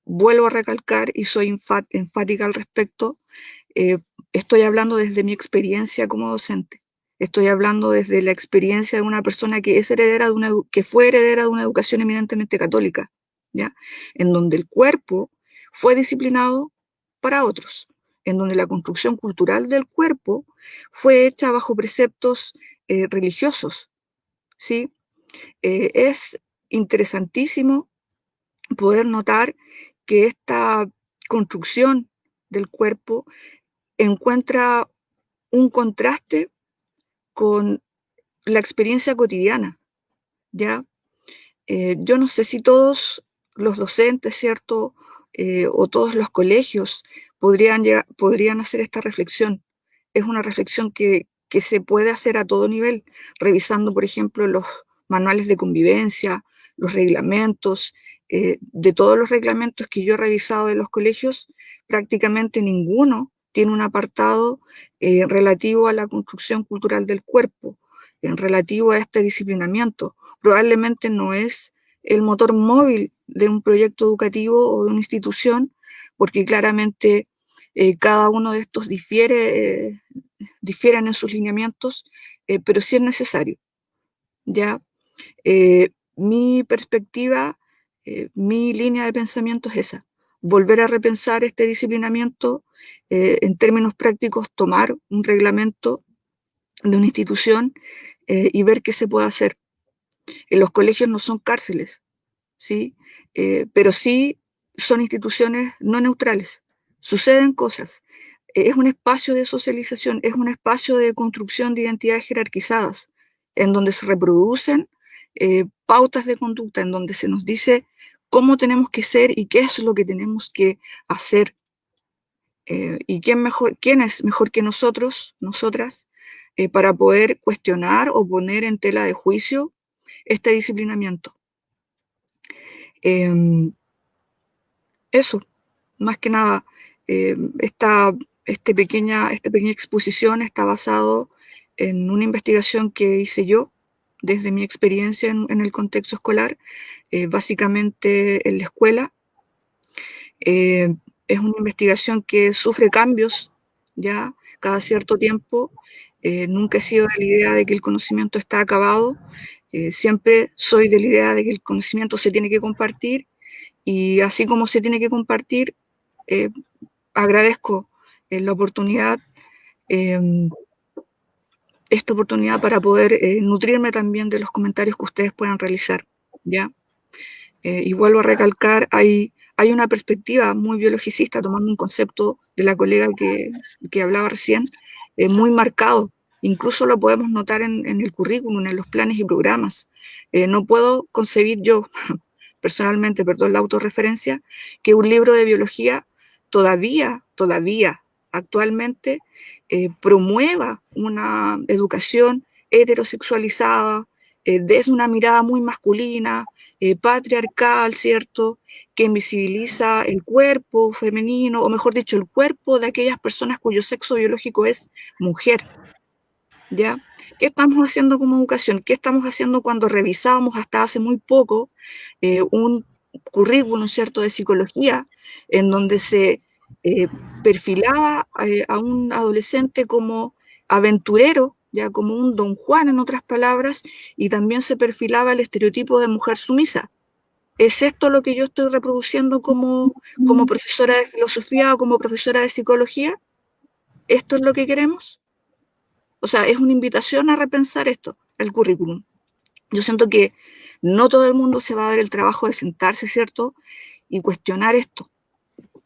Vuelvo a recalcar y soy enfática al respecto, estoy hablando desde mi experiencia como docente, estoy hablando desde la experiencia de una persona que es heredera de que fue heredera de una educación eminentemente católica, ¿ya? En donde el cuerpo fue disciplinado para otros, en donde la construcción cultural del cuerpo fue hecha bajo preceptos religiosos, ¿sí? Es interesantísimo poder notar que esta construcción del cuerpo encuentra un contraste con la experiencia cotidiana, ¿ya? Yo no sé si todos los docentes, ¿cierto? O todos los colegios podrían hacer esta reflexión. Es una reflexión que se puede hacer a todo nivel, revisando, por ejemplo, los manuales de convivencia, los reglamentos. De todos los reglamentos que yo he revisado de los colegios, prácticamente ninguno tiene un apartado relativo a la construcción cultural del cuerpo, relativo a este disciplinamiento. Probablemente no es el motor móvil de un proyecto educativo o de una institución, porque claramente cada uno de estos difieren en sus lineamientos, pero sí es necesario, ¿ya? Mi perspectiva, mi línea de pensamiento es esa: volver a repensar este disciplinamiento, en términos prácticos, tomar un reglamento de una institución y ver qué se puede hacer. Los colegios no son cárceles, ¿sí? Pero sí son instituciones no neutrales. Suceden cosas. Es un espacio de socialización, es un espacio de construcción de identidades jerarquizadas, en donde se reproducen pautas de conducta, en donde se nos dice cómo tenemos que ser y qué es lo que tenemos que hacer. Y quién es mejor que nosotros, nosotras, para poder cuestionar o poner en tela de juicio este disciplinamiento. Eso, más que nada, esta esta pequeña exposición está basado en una investigación que hice yo desde mi experiencia en el contexto escolar, básicamente en la escuela. Es una investigación que sufre cambios ya cada cierto tiempo. Nunca he sido de la idea de que el conocimiento está acabado. Siempre soy de la idea de que el conocimiento se tiene que compartir, y así como se tiene que compartir, agradezco la oportunidad, esta oportunidad para poder nutrirme también de los comentarios que ustedes puedan realizar, ¿ya? Y vuelvo a recalcar, hay una perspectiva muy biologicista, tomando un concepto de la colega que hablaba recién, muy marcado. Incluso lo podemos notar en el currículum, en los planes y programas. No puedo concebir yo, personalmente, perdón la autorreferencia, que un libro de biología todavía, actualmente, promueva una educación heterosexualizada, desde una mirada muy masculina, patriarcal, ¿cierto?, que invisibiliza el cuerpo femenino, o mejor dicho, el cuerpo de aquellas personas cuyo sexo biológico es mujer, ¿ya? ¿Qué estamos haciendo como educación? ¿Qué estamos haciendo cuando revisamos hasta hace muy poco un currículum, ¿cierto?, de psicología, en donde se perfilaba a un adolescente como aventurero, ya como un Don Juan, en otras palabras, y también se perfilaba el estereotipo de mujer sumisa? ¿Es esto lo que yo estoy reproduciendo como profesora de filosofía o como profesora de psicología? ¿Esto es lo que queremos? O sea, es una invitación a repensar esto, el currículum. Yo siento que no todo el mundo se va a dar el trabajo de sentarse, ¿cierto?, y cuestionar esto,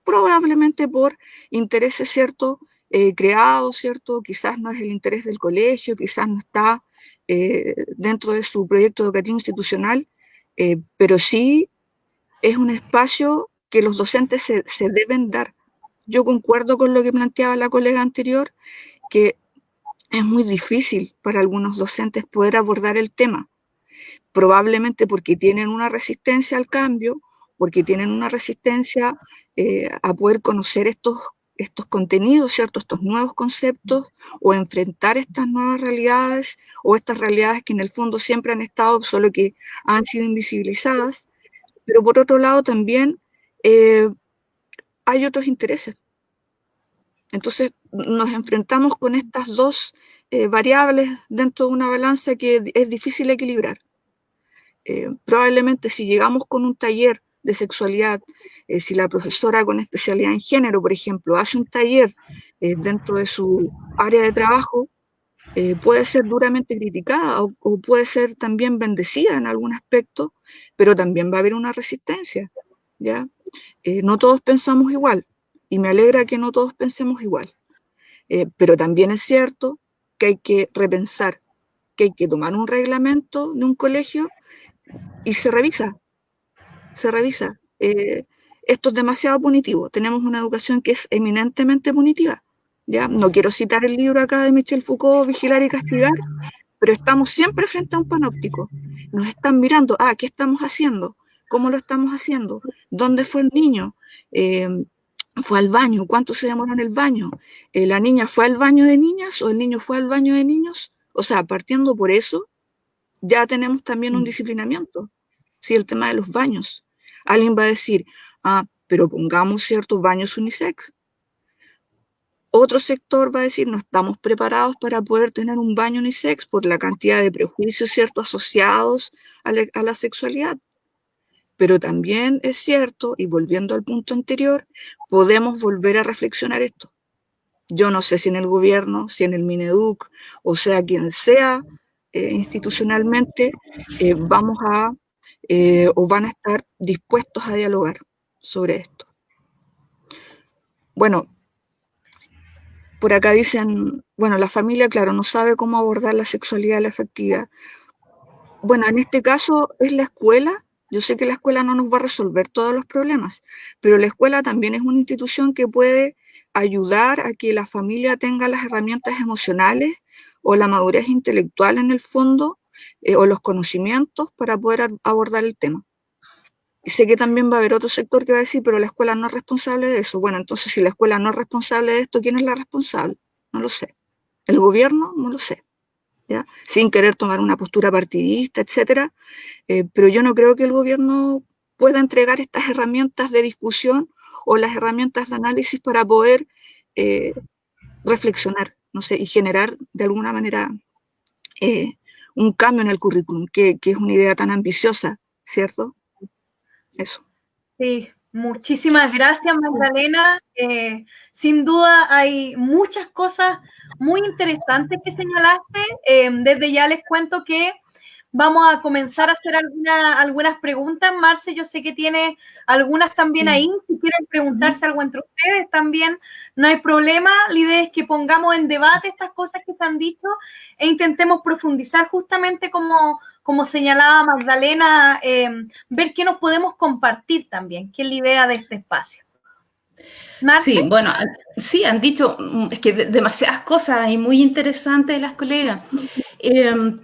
probablemente por intereses, ¿cierto?, creados, ¿cierto? Quizás no es el interés del colegio, quizás no está dentro de su proyecto educativo institucional, pero sí es un espacio que los docentes se deben dar. Yo concuerdo con lo que planteaba la colega anterior, que es muy difícil para algunos docentes poder abordar el tema, probablemente porque tienen una resistencia al cambio, porque tienen una resistencia a poder conocer estos contenidos, ¿cierto?, estos nuevos conceptos, o enfrentar estas nuevas realidades, o estas realidades que en el fondo siempre han estado, solo que han sido invisibilizadas. Pero por otro lado también hay otros intereses. Entonces nos enfrentamos con estas dos variables dentro de una balanza que es difícil equilibrar. Probablemente si llegamos con un taller de sexualidad, si la profesora con especialidad en género, por ejemplo, hace un taller dentro de su área de trabajo, puede ser duramente criticada o puede ser también bendecida en algún aspecto, pero también va a haber una resistencia, ¿ya? No todos pensamos igual, y me alegra que no todos pensemos igual, pero también es cierto que hay que repensar, que hay que tomar un reglamento de un colegio y se revisa. Esto es demasiado punitivo, tenemos una educación que es eminentemente punitiva, ¿ya? No quiero citar el libro acá de Michel Foucault, Vigilar y Castigar, pero estamos siempre frente a un panóptico. Nos están mirando, ¿qué estamos haciendo? ¿Cómo lo estamos haciendo? ¿Dónde fue el niño? ¿Fue al baño? ¿Cuánto se demoró en el baño? ¿La niña fue al baño de niñas o el niño fue al baño de niños? O sea, partiendo por eso, ya tenemos también un disciplinamiento. Sí, el tema de los baños. Alguien va a decir, pero pongamos ciertos baños unisex. Otro sector va a decir, no estamos preparados para poder tener un baño unisex por la cantidad de prejuicios, ¿cierto?, asociados a la sexualidad. Pero también es cierto, y volviendo al punto anterior, podemos volver a reflexionar esto. Yo no sé si en el gobierno, si en el Mineduc, o sea, quien sea institucionalmente, vamos a o van a estar dispuestos a dialogar sobre esto. Bueno, por acá dicen, bueno, la familia, claro, no sabe cómo abordar la sexualidad y la afectividad. Bueno, en este caso es la escuela. Yo sé que la escuela no nos va a resolver todos los problemas, pero la escuela también es una institución que puede ayudar a que la familia tenga las herramientas emocionales o la madurez intelectual en el fondo, o los conocimientos para poder abordar el tema. Y sé que también va a haber otro sector que va a decir, pero la escuela no es responsable de eso. Bueno, entonces si la escuela no es responsable de esto, ¿quién es la responsable? No lo sé. ¿El gobierno? No lo sé. ¿Ya? Sin querer tomar una postura partidista, etcétera. Pero yo no creo que el gobierno pueda entregar estas herramientas de discusión o las herramientas de análisis para poder reflexionar, no sé, y generar de alguna manera un cambio en el currículum, que es una idea tan ambiciosa, ¿cierto? Eso. Sí, muchísimas gracias, Magdalena. Sin duda hay muchas cosas muy interesantes que señalaste. Desde ya les cuento que vamos a comenzar a hacer algunas preguntas. Marce, yo sé que tiene algunas también ahí. Si quieren preguntarse algo entre ustedes también, no hay problema. La idea es que pongamos en debate estas cosas que se han dicho e intentemos profundizar justamente como señalaba Magdalena, ver qué nos podemos compartir también, que es la idea de este espacio. ¿Marce? Sí, bueno, sí, han dicho es que demasiadas cosas y muy interesantes las colegas.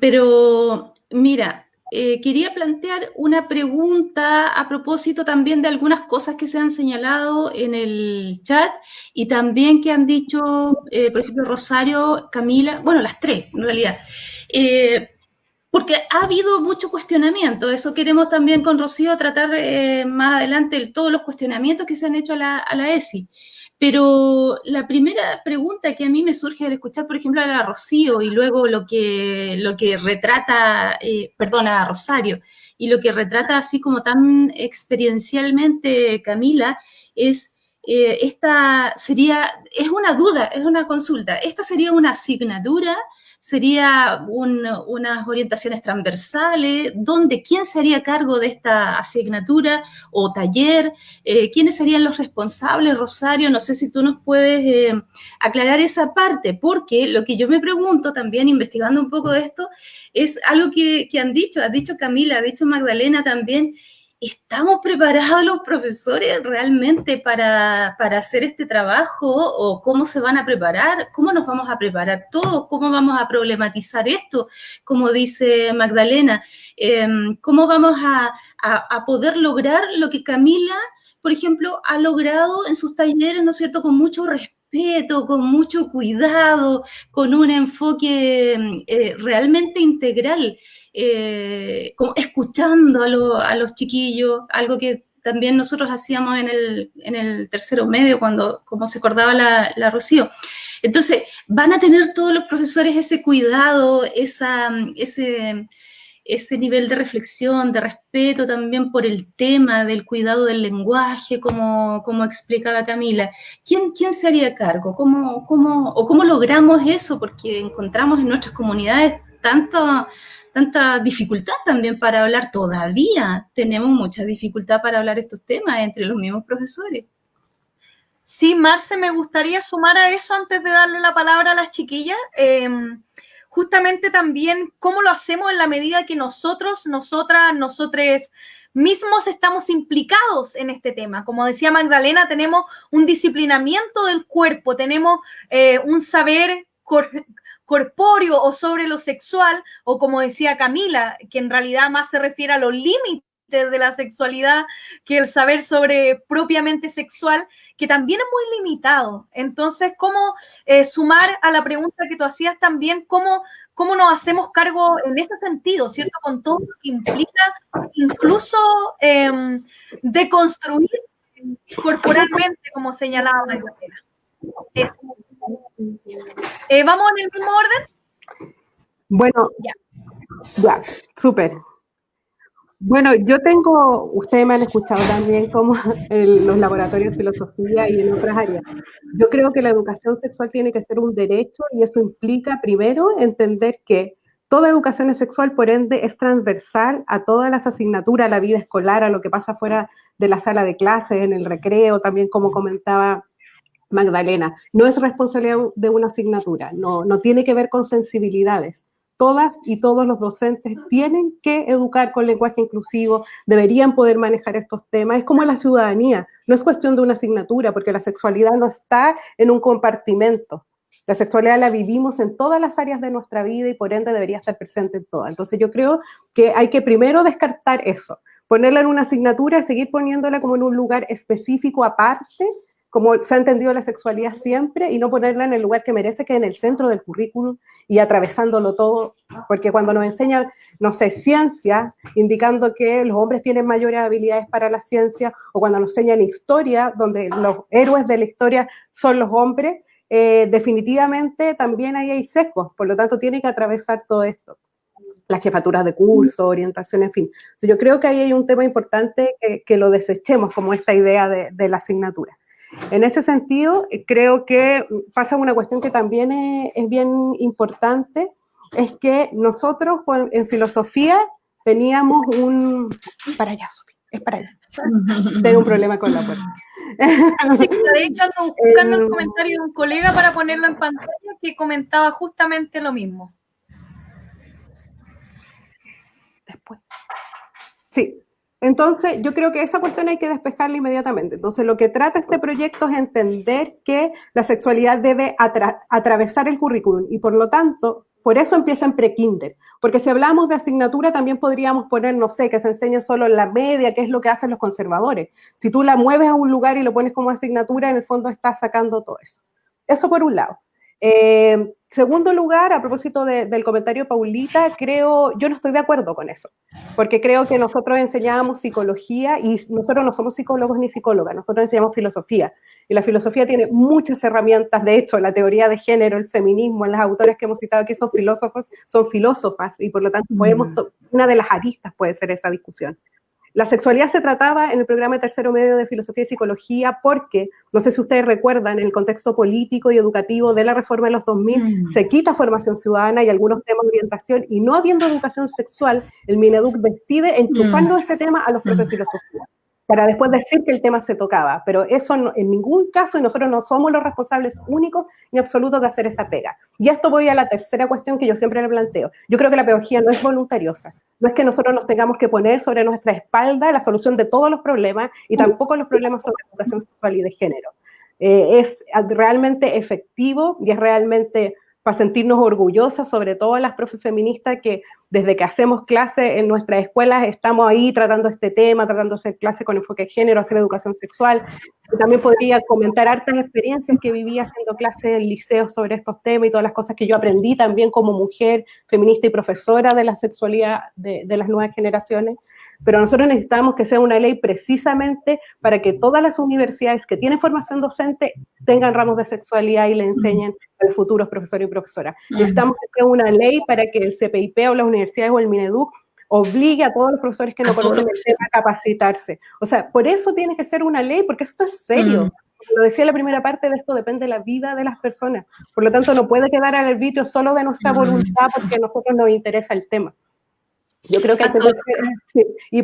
Pero mira, quería plantear una pregunta a propósito también de algunas cosas que se han señalado en el chat y también que han dicho, por ejemplo, Rosario, Camila, bueno, las tres en realidad. Porque ha habido mucho cuestionamiento, eso queremos también con Rocío tratar más adelante todos los cuestionamientos que se han hecho a la ESI. Pero la primera pregunta que a mí me surge al escuchar, por ejemplo, a la Rocío y luego lo que retrata, a Rosario, y lo que retrata así como tan experiencialmente Camila, es es una duda, es una consulta. ¿Esta sería una asignatura? ¿Sería unas orientaciones transversales? ¿Quién se haría cargo de esta asignatura o taller? ¿Quiénes serían los responsables, Rosario? No sé si tú nos puedes aclarar esa parte, porque lo que yo me pregunto también, investigando un poco de esto, es algo que ha dicho Camila, ha dicho Magdalena también. ¿Estamos preparados los profesores realmente para hacer este trabajo? ¿O cómo se van a preparar? ¿Cómo nos vamos a preparar todos? ¿Cómo vamos a problematizar esto? Como dice Magdalena, ¿cómo vamos a poder lograr lo que Camila, por ejemplo, ha logrado en sus talleres, ¿no es cierto?, con mucho respeto, con mucho cuidado, con un enfoque realmente integral. Como escuchando a los chiquillos, algo que también nosotros hacíamos en el tercero medio, como se acordaba la Rocío. Entonces, van a tener todos los profesores ese cuidado, ese nivel de reflexión, de respeto también por el tema del cuidado del lenguaje, como explicaba Camila. ¿Quién se haría cargo? ¿Cómo logramos eso? Porque encontramos en nuestras comunidades tanta dificultad también para hablar. Todavía tenemos mucha dificultad para hablar estos temas entre los mismos profesores. Sí, Marce, me gustaría sumar a eso antes de darle la palabra a las chiquillas. Justamente también cómo lo hacemos en la medida que nosotros mismos estamos implicados en este tema. Como decía Magdalena, tenemos un disciplinamiento del cuerpo, tenemos un saber corpóreo o sobre lo sexual, o como decía Camila, que en realidad más se refiere a los límites de la sexualidad que el saber sobre propiamente sexual, que también es muy limitado. Entonces, ¿cómo sumar a la pregunta que tú hacías también, cómo nos hacemos cargo en ese sentido, ¿cierto? Con todo lo que implica incluso deconstruir corporalmente, como señalaba Magdalena. ¿Vamos en el mismo orden? Bueno, ya, súper. Bueno, ustedes me han escuchado también como en los laboratorios de filosofía y en otras áreas. Yo creo que la educación sexual tiene que ser un derecho y eso implica primero entender que toda educación es sexual, por ende es transversal a todas las asignaturas, a la vida escolar, a lo que pasa fuera de la sala de clases, en el recreo, también como comentaba Magdalena. No es responsabilidad de una asignatura, no tiene que ver con sensibilidades. Todas y todos los docentes tienen que educar con lenguaje inclusivo, deberían poder manejar estos temas. Es como la ciudadanía, no es cuestión de una asignatura, porque la sexualidad no está en un compartimento. La sexualidad la vivimos en todas las áreas de nuestra vida y por ende debería estar presente en todas. Entonces yo creo que hay que primero descartar eso, ponerla en una asignatura, seguir poniéndola como en un lugar específico aparte, como se ha entendido la sexualidad siempre, y no ponerla en el lugar que merece, que es en el centro del currículum y atravesándolo todo, porque cuando nos enseñan, no sé, ciencia, indicando que los hombres tienen mayores habilidades para la ciencia, o cuando nos enseñan historia, donde los héroes de la historia son los hombres, definitivamente también ahí hay sesgos, por lo tanto tiene que atravesar todo esto. Las jefaturas de curso, orientación, en fin. So, yo creo que ahí hay un tema importante que lo desechemos como esta idea de la asignatura. En ese sentido, creo que pasa una cuestión que también es bien importante, es que nosotros en filosofía teníamos un... Para allá, Sofi, es para allá. Tengo un problema con la puerta. Sí, de hecho ando buscando el comentario de un colega para ponerlo en pantalla que comentaba justamente lo mismo. Después. Sí. Entonces, yo creo que esa cuestión hay que despejarla inmediatamente. Entonces, lo que trata este proyecto es entender que la sexualidad debe atravesar el currículum y, por lo tanto, por eso empieza en pre-kinder. Porque si hablamos de asignatura, también podríamos poner, no sé, que se enseñe solo en la media, que es lo que hacen los conservadores. Si tú la mueves a un lugar y lo pones como asignatura, en el fondo estás sacando todo eso. Eso por un lado. Segundo lugar, a propósito del comentario de Paulita, yo no estoy de acuerdo con eso, porque creo que nosotros enseñábamos psicología y nosotros no somos psicólogos ni psicólogas, nosotros enseñamos filosofía, y la filosofía tiene muchas herramientas, de hecho, la teoría de género, el feminismo, las autoras que hemos citado aquí son filósofos, son filósofas, y por lo tanto una de las aristas puede ser esa discusión. La sexualidad se trataba en el programa de tercero medio de Filosofía y Psicología porque, no sé si ustedes recuerdan, en el contexto político y educativo de la reforma de los 2000, se quita formación ciudadana y algunos temas de orientación, y no habiendo educación sexual, el Mineduc decide enchufarnos ese tema a los profes de filosofía, para después decir que el tema se tocaba, pero eso no, en ningún caso, y nosotros no somos los responsables únicos ni absolutos de hacer esa pega. Y esto voy a la tercera cuestión que yo siempre le planteo. Yo creo que la pedagogía no es voluntariosa, no es que nosotros nos tengamos que poner sobre nuestra espalda la solución de todos los problemas, y tampoco los problemas sobre educación sexual y de género. Es realmente efectivo y es realmente para sentirnos orgullosas, sobre todo las profes feministas que desde que hacemos clase en nuestras escuelas estamos ahí tratando este tema, tratando de hacer clase con enfoque de género, hacer educación sexual. Yo también podría comentar hartas experiencias que viví haciendo clases en liceos sobre estos temas y todas las cosas que yo aprendí también como mujer feminista y profesora de la sexualidad de las nuevas generaciones. Pero nosotros necesitamos que sea una ley precisamente para que todas las universidades que tienen formación docente tengan ramos de sexualidad y le enseñen a los futuros profesores y profesoras. Necesitamos que sea una ley para que el CPIP o las universidades o el Mineduc obligue a todos los profesores que no conocen el tema a capacitarse. O sea, por eso tiene que ser una ley, porque esto es serio. Como lo decía en la primera parte, de esto depende de la vida de las personas. Por lo tanto, no puede quedar al arbitrio solo de nuestra voluntad porque a nosotros nos interesa el tema. Yo creo que sí. Y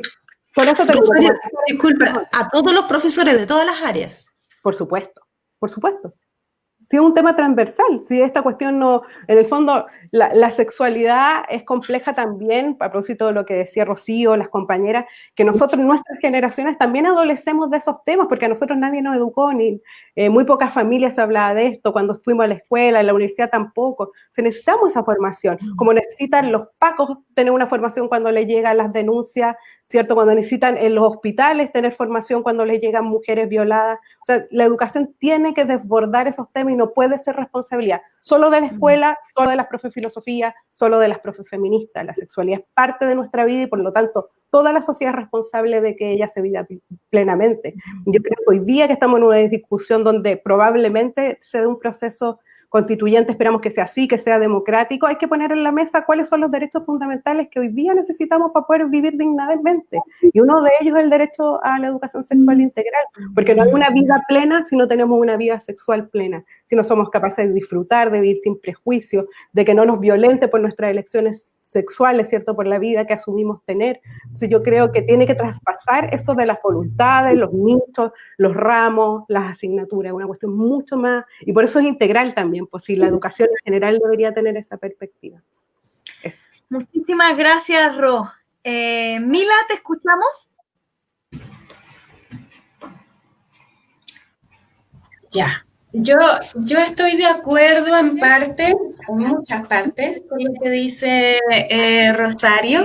por eso disculpa, a todos los profesores de todas las áreas. Por supuesto, por supuesto. Sí, es un tema transversal, sí, esta cuestión no, en el fondo, la sexualidad es compleja también, a propósito de lo que decía Rocío, las compañeras, que nosotros, nuestras generaciones, también adolecemos de esos temas, porque a nosotros nadie nos educó, ni muy pocas familias se hablaba de esto, cuando fuimos a la escuela, en la universidad tampoco, necesitamos esa formación, como necesitan los pacos tener una formación cuando les llegan las denuncias, ¿cierto? Cuando necesitan en los hospitales tener formación cuando les llegan mujeres violadas, o sea, la educación tiene que desbordar esos temas y no puede ser responsabilidad solo de la escuela, solo de las profes de filosofía, solo de las profes feministas. La sexualidad es parte de nuestra vida y por lo tanto toda la sociedad es responsable de que ella se viva plenamente. Yo creo que hoy día que estamos en una discusión donde probablemente se dé un proceso constituyente, esperamos que sea así, que sea democrático, hay que poner en la mesa cuáles son los derechos fundamentales que hoy día necesitamos para poder vivir dignamente. Y uno de ellos es el derecho a la educación sexual integral, porque no hay una vida plena si no tenemos una vida sexual plena, si no somos capaces de disfrutar, de vivir sin prejuicios, de que no nos violente por nuestras elecciones sexuales, ¿cierto?, por la vida que asumimos tener. Entonces yo creo que tiene que traspasar esto de las voluntades, los nichos, los ramos, las asignaturas, una cuestión mucho más, y por eso es integral también, pues si la educación en general debería tener esa perspectiva. Eso. Muchísimas gracias, Ro. Mila, ¿te escuchamos? Ya. Yo estoy de acuerdo en parte, en muchas partes, con lo que dice Rosario.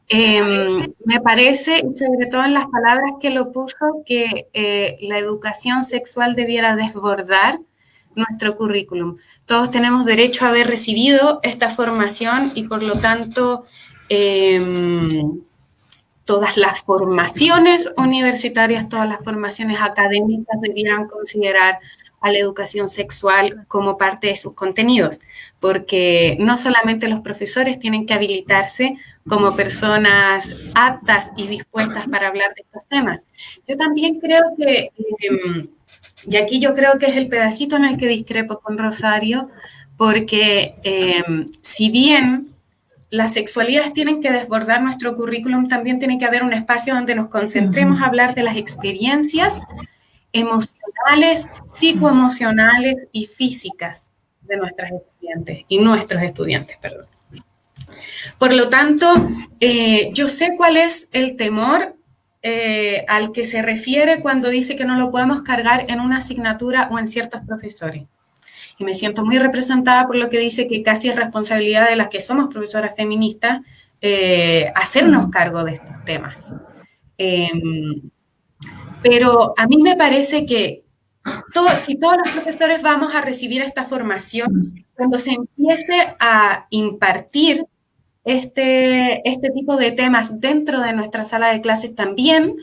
Me parece, y sobre todo en las palabras que lo puso, que la educación sexual debiera desbordar nuestro currículum. Todos tenemos derecho a haber recibido esta formación y por lo tanto todas las formaciones universitarias, todas las formaciones académicas debieran considerar a la educación sexual como parte de sus contenidos, porque no solamente los profesores tienen que habilitarse como personas aptas y dispuestas para hablar de estos temas. Yo también creo que, y aquí yo creo que es el pedacito en el que discrepo con Rosario, porque si bien las sexualidades tienen que desbordar nuestro currículum, también tiene que haber un espacio donde nos concentremos a hablar de las experiencias emocionales, psicoemocionales y físicas de nuestras estudiantes y nuestros estudiantes, perdón. Por lo tanto, yo sé cuál es el temor al que se refiere cuando dice que no lo podemos cargar en una asignatura o en ciertos profesores. Y me siento muy representada por lo que dice que casi es responsabilidad de las que somos profesoras feministas hacernos cargo de estos temas. Pero a mí me parece que si todos los profesores vamos a recibir esta formación, cuando se empiece a impartir este tipo de temas dentro de nuestra sala de clases también,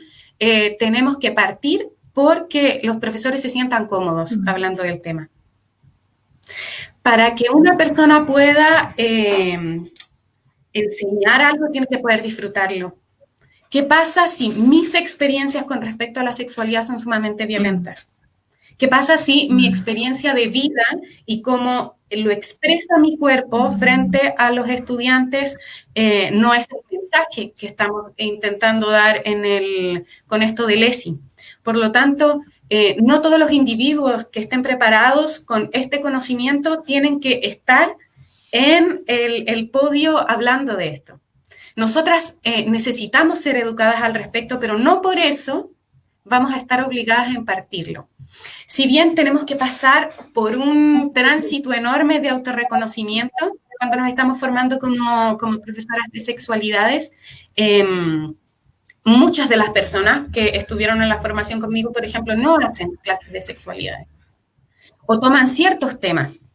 tenemos que partir porque los profesores se sientan cómodos hablando del tema. Para que una persona pueda enseñar algo, tiene que poder disfrutarlo. ¿Qué pasa si mis experiencias con respecto a la sexualidad son sumamente violentas? ¿Qué pasa si mi experiencia de vida y cómo lo expresa mi cuerpo frente a los estudiantes no es el mensaje que estamos intentando dar con esto del ESI? Por lo tanto, no todos los individuos que estén preparados con este conocimiento tienen que estar en el podio hablando de esto. Nosotras necesitamos ser educadas al respecto, pero no por eso vamos a estar obligadas a impartirlo. Si bien tenemos que pasar por un tránsito enorme de autorreconocimiento cuando nos estamos formando como profesoras de sexualidades, muchas de las personas que estuvieron en la formación conmigo, por ejemplo, no hacen clases de sexualidades o toman ciertos temas.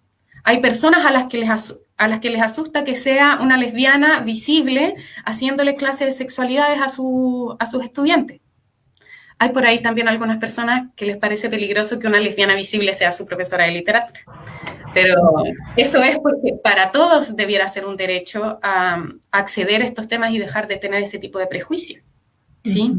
Hay personas a las que les asusta que sea una lesbiana visible haciéndole clases de sexualidades a sus estudiantes. Hay por ahí también algunas personas que les parece peligroso que una lesbiana visible sea su profesora de literatura. Pero eso es porque para todos debiera ser un derecho a acceder a estos temas y dejar de tener ese tipo de prejuicio, ¿sí?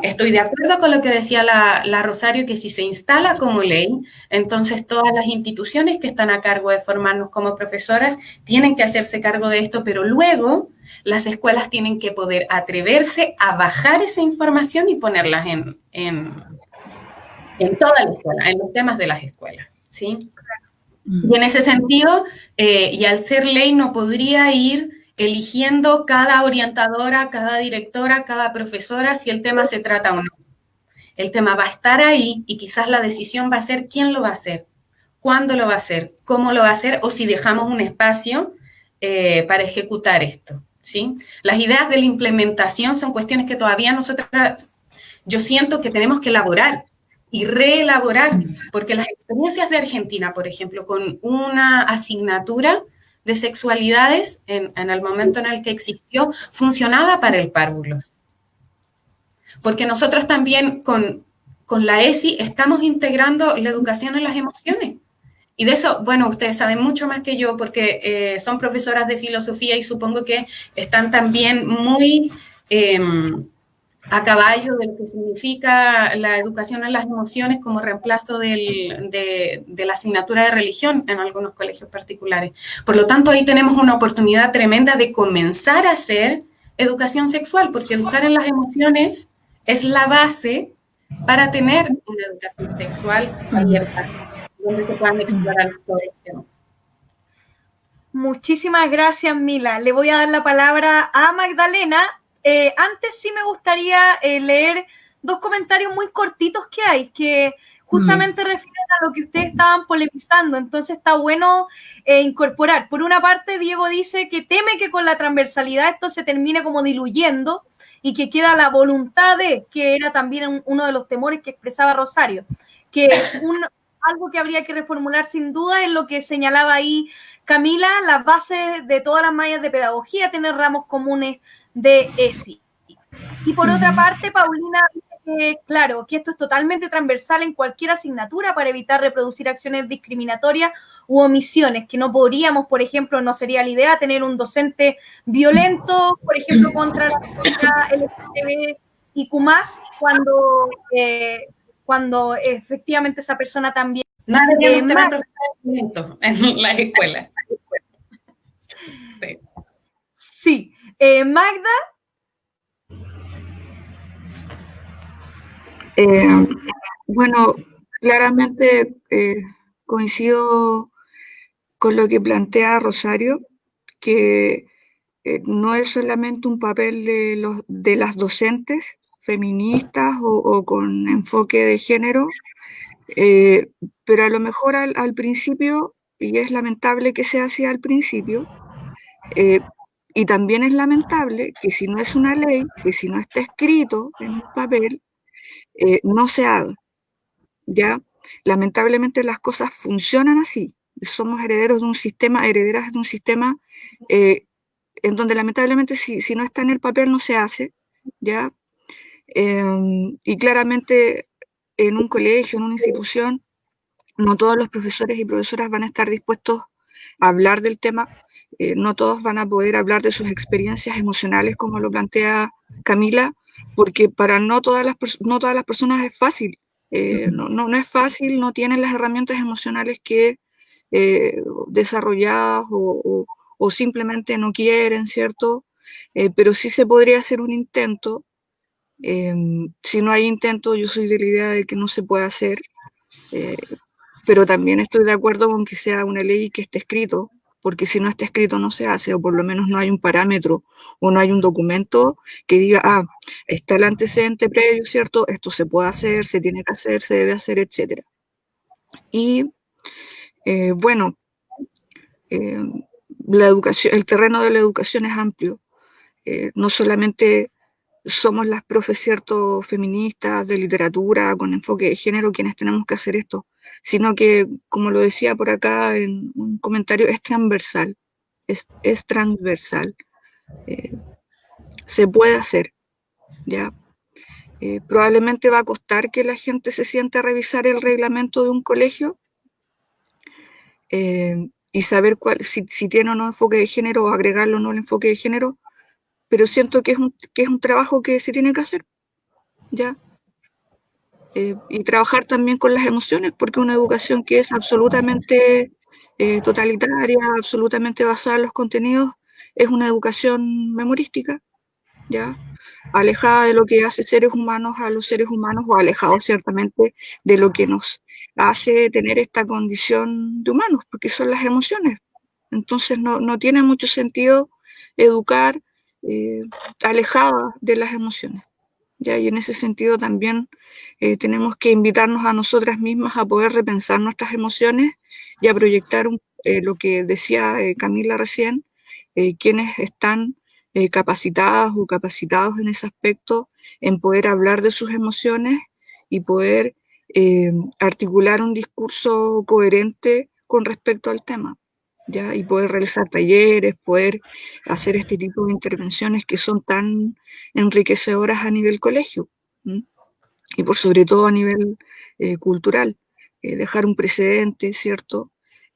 Estoy de acuerdo con lo que decía la Rosario, que si se instala como ley, entonces todas las instituciones que están a cargo de formarnos como profesoras tienen que hacerse cargo de esto, pero luego las escuelas tienen que poder atreverse a bajar esa información y ponerlas en toda la escuela, en los temas de las escuelas, ¿sí? Y en ese sentido, y al ser ley, no podría ir eligiendo cada orientadora, cada directora, cada profesora si el tema se trata o no. El tema va a estar ahí y quizás la decisión va a ser quién lo va a hacer, cuándo lo va a hacer, cómo lo va a hacer o si dejamos un espacio para ejecutar esto, ¿sí? Las ideas de la implementación son cuestiones que todavía nosotras, yo siento que tenemos que elaborar y reelaborar, porque las experiencias de Argentina, por ejemplo, con una asignatura de sexualidades en el momento en el que existió, funcionaba para el párvulo. Porque nosotros también con la ESI estamos integrando la educación en las emociones. Y de eso, bueno, ustedes saben mucho más que yo porque son profesoras de filosofía y supongo que están también muy a caballo de lo que significa la educación en las emociones como reemplazo de la asignatura de religión en algunos colegios particulares. Por lo tanto, ahí tenemos una oportunidad tremenda de comenzar a hacer educación sexual, porque educar en las emociones es la base para tener una educación sexual abierta, donde se puedan explorar todo el tema. Muchísimas gracias, Mila. Le voy a dar la palabra a Magdalena. Antes sí me gustaría leer dos comentarios muy cortitos que hay, que justamente refieren a lo que ustedes estaban polemizando, entonces está bueno incorporar. Por una parte, Diego dice que teme que con la transversalidad esto se termine como diluyendo y que queda la voluntad de, que era también uno de los temores que expresaba Rosario, que algo que habría que reformular sin duda es lo que señalaba ahí Camila, las bases de todas las mallas de pedagogía, tener ramos comunes de ESI. Y por otra parte, Paulina dice que, claro, que esto es totalmente transversal en cualquier asignatura para evitar reproducir acciones discriminatorias u omisiones, que no podríamos, por ejemplo, no sería la idea tener un docente violento, por ejemplo, contra la comunidad LGTB y Q+, cuando efectivamente esa persona también... No deberíamos tener profesores en las escuelas. Sí. Magda. Bueno, claramente coincido con lo que plantea Rosario, que no es solamente un papel de las docentes feministas o con enfoque de género, pero a lo mejor al principio, y es lamentable que sea así al principio, y también es lamentable que si no es una ley, que si no está escrito en un papel, no se haga, ¿ya? Lamentablemente las cosas funcionan así. Somos herederas de un sistema en donde lamentablemente si no está en el papel no se hace, ¿ya? Y claramente en un colegio, en una institución, no todos los profesores y profesoras van a estar dispuestos a hablar del tema, no todos van a poder hablar de sus experiencias emocionales como lo plantea Camila, porque para no todas las personas es fácil, no es fácil, no tienen las herramientas emocionales que desarrolladas o simplemente no quieren, ¿cierto? Pero sí se podría hacer un intento. Si no hay intento, yo soy de la idea de que no se puede hacer, pero también estoy de acuerdo con que sea una ley que esté escrito, porque si no está escrito no se hace, o por lo menos no hay un parámetro, o no hay un documento que diga, está el antecedente previo, ¿cierto? Esto se puede hacer, se tiene que hacer, se debe hacer, etc. Y bueno, la educación, el terreno de la educación es amplio. No solamente somos las profes, ¿cierto?, feministas de literatura con enfoque de género quienes tenemos que hacer esto, sino que, como lo decía por acá en un comentario, es transversal, es transversal. Se puede hacer, ¿ya? Probablemente va a costar que la gente se siente a revisar el reglamento de un colegio y saber si tiene o no enfoque de género o agregarlo o no el enfoque de género, pero siento que es un trabajo que se tiene que hacer, ¿ya? Y trabajar también con las emociones, porque una educación que es absolutamente totalitaria, absolutamente basada en los contenidos, es una educación memorística, ¿ya? Alejada de lo que hace seres humanos a los seres humanos, o alejado ciertamente de lo que nos hace tener esta condición de humanos, porque son las emociones. Entonces no tiene mucho sentido educar alejada de las emociones, ¿ya? Y en ese sentido también tenemos que invitarnos a nosotras mismas a poder repensar nuestras emociones y a proyectar lo que decía Camila recién, quienes están capacitadas o capacitados en ese aspecto, en poder hablar de sus emociones y poder articular un discurso coherente con respecto al tema, ¿ya? Y poder realizar talleres, poder hacer este tipo de intervenciones que son tan enriquecedoras a nivel colegio, ¿m? Y por sobre todo a nivel cultural, dejar un precedente, ¿cierto?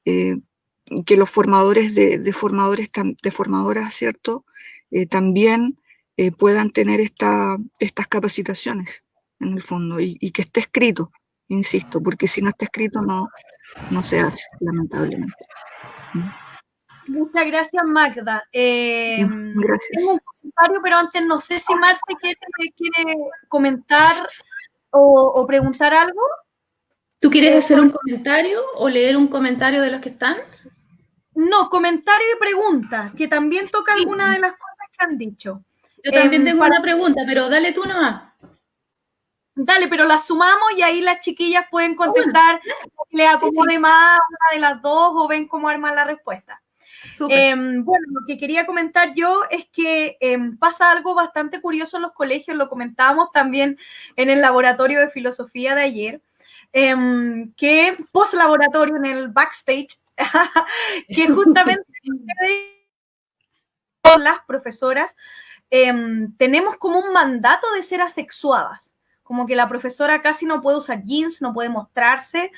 Que los formadores de formadoras, ¿cierto? También puedan tener estas capacitaciones en el fondo y que esté escrito, insisto, porque si no está escrito no se hace, lamentablemente. Muchas gracias, Magda. Gracias. Tengo un comentario, pero antes no sé si Marce quiere comentar o preguntar algo. ¿Tú quieres hacer un comentario o leer un comentario de los que están? No, comentario y pregunta, que también toca algunas de las cosas que han dicho. Yo también tengo una pregunta, pero dale tú nomás. Dale, pero las sumamos y ahí las chiquillas pueden contestar, le acomode más una de las dos o ven cómo arman la respuesta. Bueno, lo que quería comentar yo es que pasa algo bastante curioso en los colegios, lo comentábamos también en el laboratorio de filosofía de ayer, que post laboratorio en el backstage, que justamente las profesoras tenemos como un mandato de ser asexuadas. Como que la profesora casi no puede usar jeans, no puede mostrarse,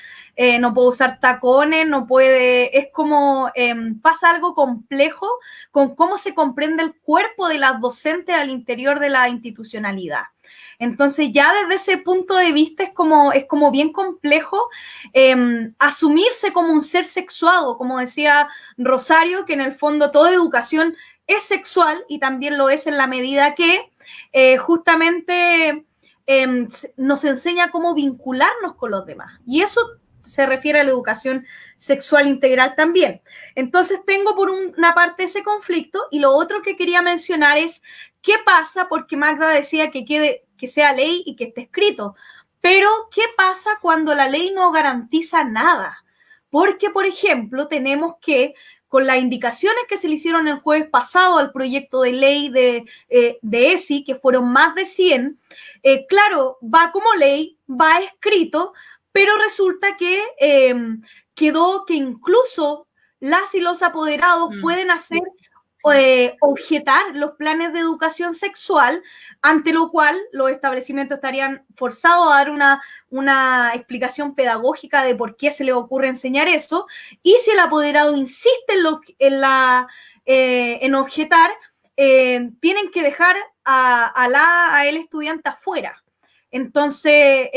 no puede usar tacones, no puede, es como pasa algo complejo con cómo se comprende el cuerpo de las docentes al interior de la institucionalidad. Entonces ya desde ese punto de vista es como bien complejo asumirse como un ser sexuado, como decía Rosario, que en el fondo toda educación es sexual y también lo es en la medida que justamente nos enseña cómo vincularnos con los demás. Y eso se refiere a la educación sexual integral también. Entonces tengo por una parte ese conflicto y lo otro que quería mencionar es qué pasa, porque Magda decía que sea ley y que esté escrito, pero ¿qué pasa cuando la ley no garantiza nada? Porque, por ejemplo, tenemos que con las indicaciones que se le hicieron el jueves pasado al proyecto de ley de ESI, que fueron más de 100, claro, va como ley, va escrito, pero resulta que quedó que incluso las y los apoderados pueden hacer objetar los planes de educación sexual, ante lo cual los establecimientos estarían forzados a dar una explicación pedagógica de por qué se les ocurre enseñar eso, y si el apoderado insiste en objetar, tienen que dejar a el estudiante afuera. Entonces,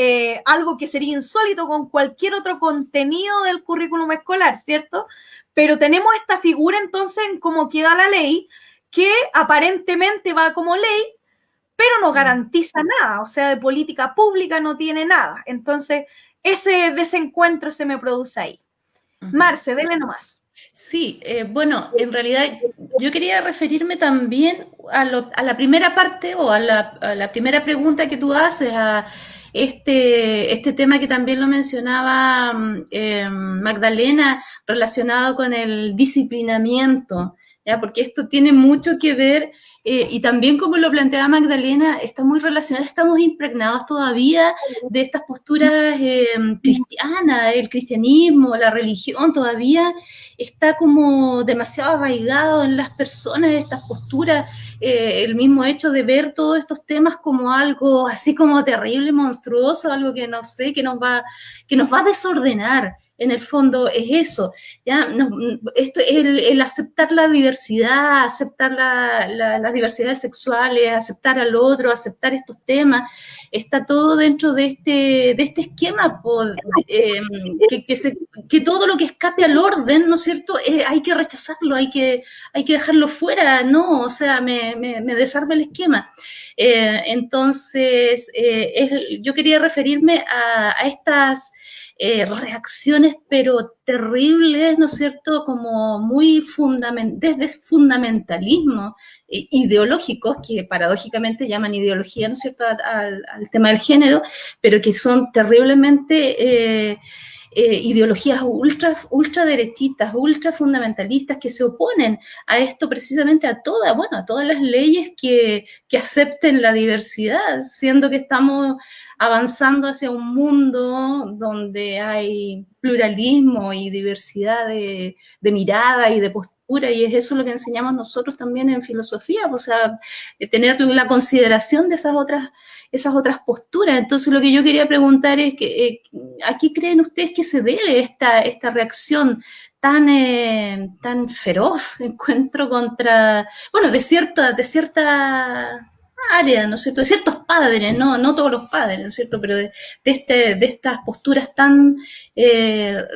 algo que sería insólito con cualquier otro contenido del currículum escolar, ¿cierto? Pero tenemos esta figura entonces en cómo queda la ley, que aparentemente va como ley, pero no garantiza nada, o sea, de política pública no tiene nada. Entonces, ese desencuentro se me produce ahí. Marce, dele nomás. Sí, bueno, en realidad yo quería referirme también a la primera parte o a la primera pregunta que tú haces, a este tema que también lo mencionaba Magdalena, relacionado con el disciplinamiento, ¿ya? Porque esto tiene mucho que ver, y también como lo planteaba Magdalena, está muy relacionado, estamos impregnados todavía de estas posturas cristianas, el cristianismo, la religión, todavía está como demasiado arraigado en las personas, estas posturas, el mismo hecho de ver todos estos temas como algo así como terrible, monstruoso, algo que no sé, que nos va a desordenar. En el fondo es eso, ¿ya? Esto es el aceptar la diversidad, aceptar las diversidades sexuales, aceptar al otro, aceptar estos temas, está todo dentro de este esquema, que todo lo que escape al orden, ¿no es cierto?, hay que rechazarlo, hay que dejarlo fuera, no, o sea, me desarma el esquema. Entonces, yo quería referirme a estas reacciones, pero terribles, ¿no es cierto?, como muy desde fundamentalismo ideológicos, que paradójicamente llaman ideología, ¿no es cierto?, al tema del género, pero que son terriblemente ideologías ultraderechistas, ultrafundamentalistas, que se oponen a esto precisamente a todas las leyes que acepten la diversidad, siendo que estamos avanzando hacia un mundo donde hay pluralismo y diversidad de mirada y de postura, y es eso lo que enseñamos nosotros también en filosofía, o sea, tener la consideración de esas otras posturas. Entonces, lo que yo quería preguntar es que, ¿a qué creen ustedes que se debe esta reacción tan feroz, encuentro, contra, bueno, de cierta área, ¿no es cierto?, de ciertos padres, no todos los padres, ¿no es cierto?, pero de estas posturas tan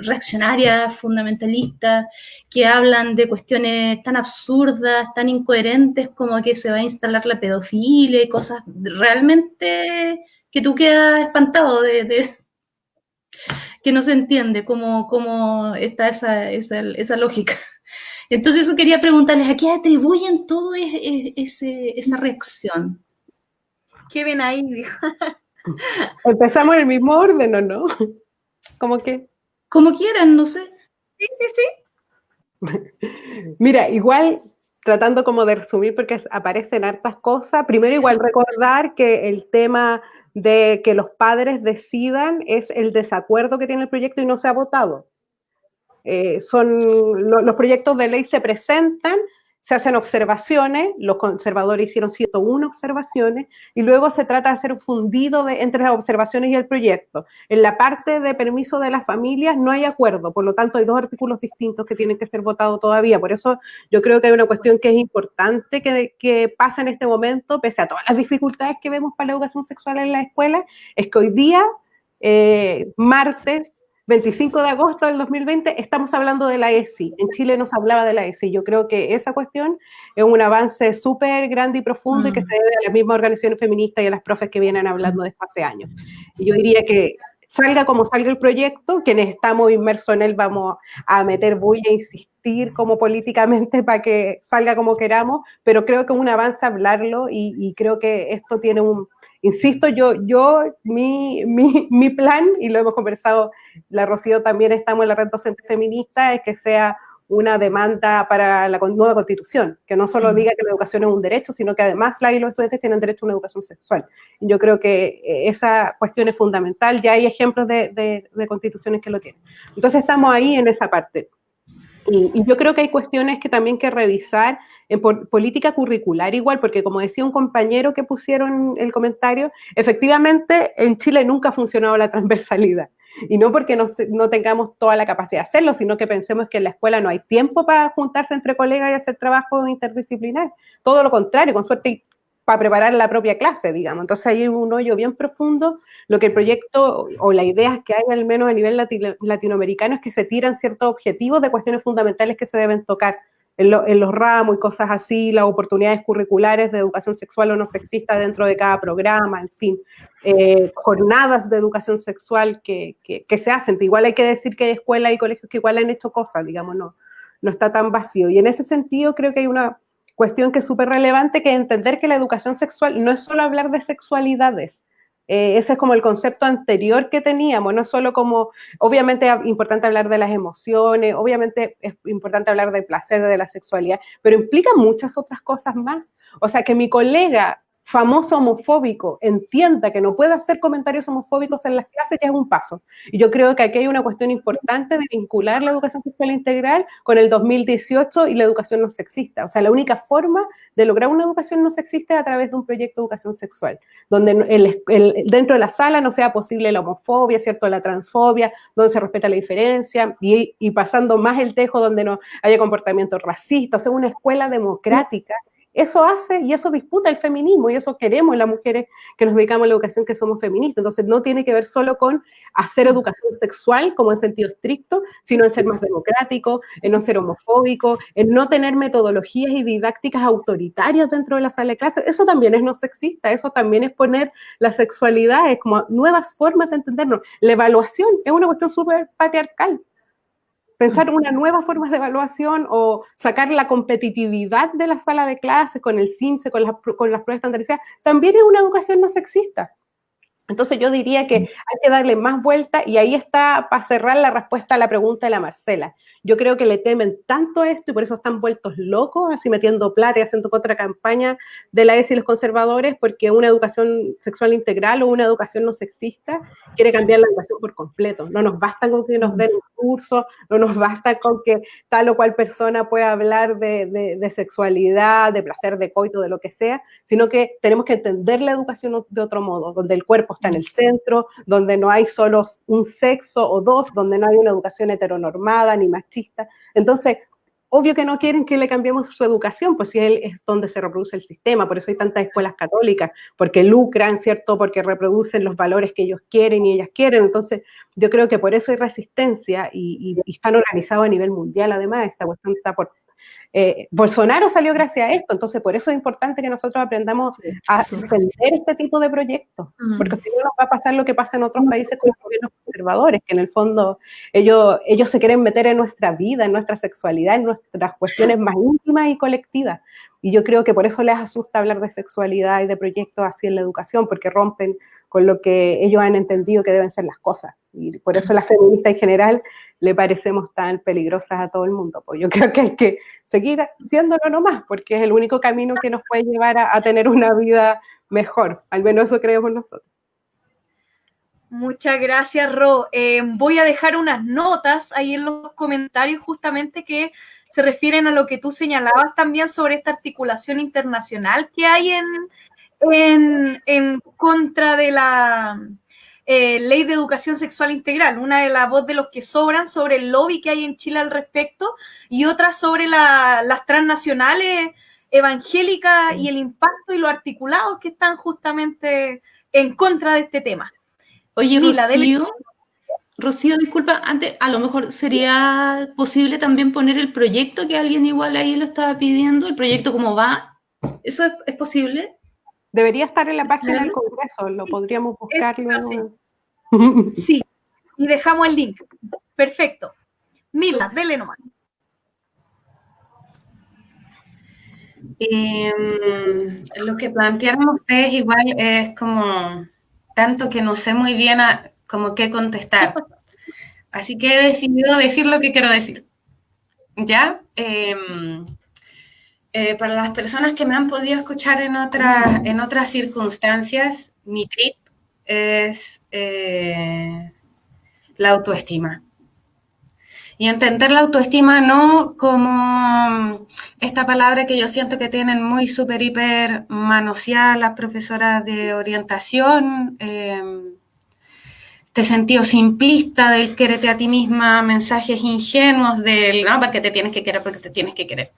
reaccionarias, fundamentalistas, que hablan de cuestiones tan absurdas, tan incoherentes, como que se va a instalar la pedofilia y cosas realmente que tú quedas espantado de que no se entiende cómo está esa lógica. Entonces eso quería preguntarles, ¿a qué atribuyen todo esa reacción? ¿Qué ven ahí? ¿Empezamos en el mismo orden o no? ¿Cómo que? Como quieran, no sé. Sí, sí, sí. Mira, igual tratando como de resumir porque aparecen hartas cosas, primero igual recordar que el tema de que los padres decidan es el desacuerdo que tiene el proyecto y no se ha votado. Los proyectos de ley se presentan, se hacen observaciones, los conservadores hicieron 101 observaciones y luego se trata de hacer un fundido entre las observaciones y el proyecto. En la parte de permiso de las familias no hay acuerdo, por lo tanto hay 2 artículos distintos que tienen que ser votados todavía. Por eso yo creo que hay una cuestión que es importante que pasa en este momento, pese a todas las dificultades que vemos para la educación sexual en la escuela, es que hoy día, martes 25 de agosto del 2020, estamos hablando de la ESI. En Chile no se hablaba de la ESI. Yo creo que esa cuestión es un avance súper grande y profundo y que se debe a las mismas organizaciones feministas y a las profes que vienen hablando de esto hace años. Y yo diría que salga como salga el proyecto, quienes estamos inmersos en él vamos a meter bulla e insistir como políticamente para que salga como queramos, pero creo que es un avance hablarlo y creo que esto tiene insisto, mi plan, y lo hemos conversado, la Rocío también estamos en la red docente feminista, es que sea una demanda para la nueva constitución, que no solo diga que la educación es un derecho, sino que además los estudiantes tienen derecho a una educación sexual. Y yo creo que esa cuestión es fundamental, ya hay ejemplos de constituciones que lo tienen. Entonces estamos ahí en esa parte. Y yo creo que hay cuestiones que también hay que revisar en política curricular igual, porque como decía un compañero que pusieron el comentario, efectivamente en Chile nunca ha funcionado la transversalidad. Y no porque no tengamos toda la capacidad de hacerlo, sino que pensemos que en la escuela no hay tiempo para juntarse entre colegas y hacer trabajo interdisciplinar. Todo lo contrario, con suerte para preparar la propia clase, digamos. Entonces hay un hoyo bien profundo. Lo que el proyecto o la idea que hay, al menos a nivel latinoamericano, es que se tiran ciertos objetivos de cuestiones fundamentales que se deben tocar en los ramos y cosas así, las oportunidades curriculares de educación sexual o no sexista dentro de cada programa, en fin, jornadas de educación sexual que se hacen. Igual hay que decir que hay escuelas y colegios que igual han hecho cosas, digamos, no está tan vacío. Y en ese sentido creo que hay una cuestión que es súper relevante, que es entender que la educación sexual no es solo hablar de sexualidades. Ese es como el concepto anterior que teníamos, no solo como, obviamente es importante hablar de las emociones, obviamente es importante hablar del placer, de la sexualidad, pero implica muchas otras cosas más. O sea, que mi colega famoso homofóbico entienda que no puede hacer comentarios homofóbicos en las clases ya es un paso. Y yo creo que aquí hay una cuestión importante de vincular la educación sexual integral con el 2018 y la educación no sexista. O sea, la única forma de lograr una educación no sexista es a través de un proyecto de educación sexual, donde dentro de la sala no sea posible la homofobia, ¿cierto? La transfobia, donde se respeta la diferencia y pasando más el tejo donde no haya comportamiento racista, o sea, una escuela democrática. Eso hace y eso disputa el feminismo y eso queremos las mujeres que nos dedicamos a la educación, que somos feministas. Entonces no tiene que ver solo con hacer educación sexual como en sentido estricto, sino en ser más democrático, en no ser homofóbico, en no tener metodologías y didácticas autoritarias dentro de la sala de clases. Eso también es no sexista, eso también es poner la sexualidad como nuevas formas de entendernos. La evaluación es una cuestión súper patriarcal. Pensar una nueva forma de evaluación o sacar la competitividad de la sala de clases con el CINCE, con las pruebas estandarizadas, también es una educación no sexista. Entonces yo diría que hay que darle más vuelta y ahí está para cerrar la respuesta a la pregunta de la Marcela. Yo creo que le temen tanto esto y por eso están vueltos locos, así metiendo plata y haciendo otra campaña de la ESI y los conservadores, porque una educación sexual integral o una educación no sexista quiere cambiar la educación por completo. No nos basta con que nos den un curso, no nos basta con que tal o cual persona pueda hablar de sexualidad, de placer, de coito, de lo que sea, sino que tenemos que entender la educación de otro modo, donde el cuerpo está en el centro, donde no hay solo un sexo o dos, donde no hay una educación heteronormada ni machista. Entonces, obvio que no quieren que le cambiemos su educación, pues si él es donde se reproduce el sistema, por eso hay tantas escuelas católicas, porque lucran, ¿cierto? Porque reproducen los valores que ellos quieren y ellas quieren. Entonces, yo creo que por eso hay resistencia y están organizados a nivel mundial, además, esta cuestión está por Bolsonaro salió gracias a esto, entonces por eso es importante que nosotros aprendamos a defender este tipo de proyectos, porque si no nos va a pasar lo que pasa en otros países con los gobiernos conservadores, que en el fondo ellos se quieren meter en nuestra vida, en nuestra sexualidad, en nuestras cuestiones más íntimas y colectivas. Y yo creo que por eso les asusta hablar de sexualidad y de proyectos así en la educación, porque rompen con lo que ellos han entendido que deben ser las cosas. Y por eso las feministas en general le parecemos tan peligrosas a todo el mundo. Pues yo creo que hay que seguir siéndolo nomás, porque es el único camino que nos puede llevar a tener una vida mejor. Al menos eso creemos nosotros. Muchas gracias, Ro. Voy a dejar unas notas ahí en los comentarios justamente que se refieren a lo que tú señalabas también sobre esta articulación internacional que hay en contra de la ley de educación sexual integral. Una de las voz de los que sobran sobre el lobby que hay en Chile al respecto y otra sobre las transnacionales evangélicas y el impacto y los articulados que están justamente en contra de este tema. Oye, Rocío, disculpa, antes a lo mejor sería posible también poner el proyecto que alguien igual ahí lo estaba pidiendo, el proyecto cómo va. ¿Eso es posible? Debería estar en la página del Congreso, lo podríamos buscar luego. Sí, y dejamos el link. Perfecto. Mila, dele nomás. Lo que plantearon ustedes igual es como tanto que no sé muy bien como qué contestar. Así que he decidido decir lo que quiero decir. ¿Ya? Para las personas que me han podido escuchar en otras circunstancias, mi trip es la autoestima. Y entender la autoestima no como esta palabra que yo siento que tienen muy súper, hiper manoseada las profesoras de orientación, este sentido simplista del quérete a ti misma, mensajes ingenuos del no, porque te tienes que querer, porque te tienes que querer.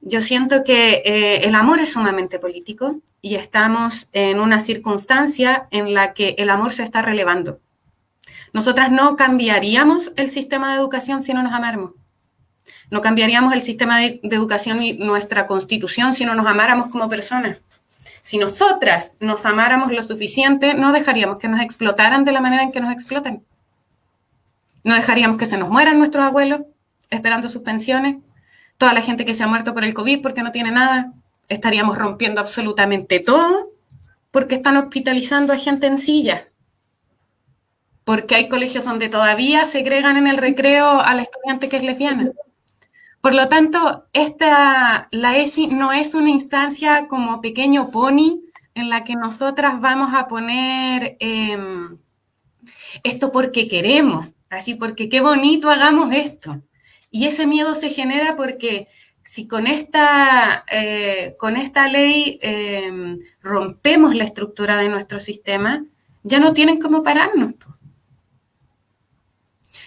Yo siento que el amor es sumamente político y estamos en una circunstancia en la que el amor se está relevando. Nosotras no cambiaríamos el sistema de educación si no nos amáramos. No cambiaríamos el sistema de educación y nuestra constitución si no nos amáramos como personas. Si nosotras nos amáramos lo suficiente, no dejaríamos que nos explotaran de la manera en que nos explotan. No dejaríamos que se nos mueran nuestros abuelos esperando sus pensiones. Toda la gente que se ha muerto por el COVID porque no tiene nada. Estaríamos rompiendo absolutamente todo porque están hospitalizando a gente en silla. Porque hay colegios donde todavía segregan en el recreo a la estudiante que es lesbiana. Por lo tanto, la ESI no es una instancia como pequeño pony en la que nosotras vamos a poner esto porque queremos, así porque qué bonito hagamos esto. Y ese miedo se genera porque si con esta ley rompemos la estructura de nuestro sistema, ya no tienen cómo pararnos.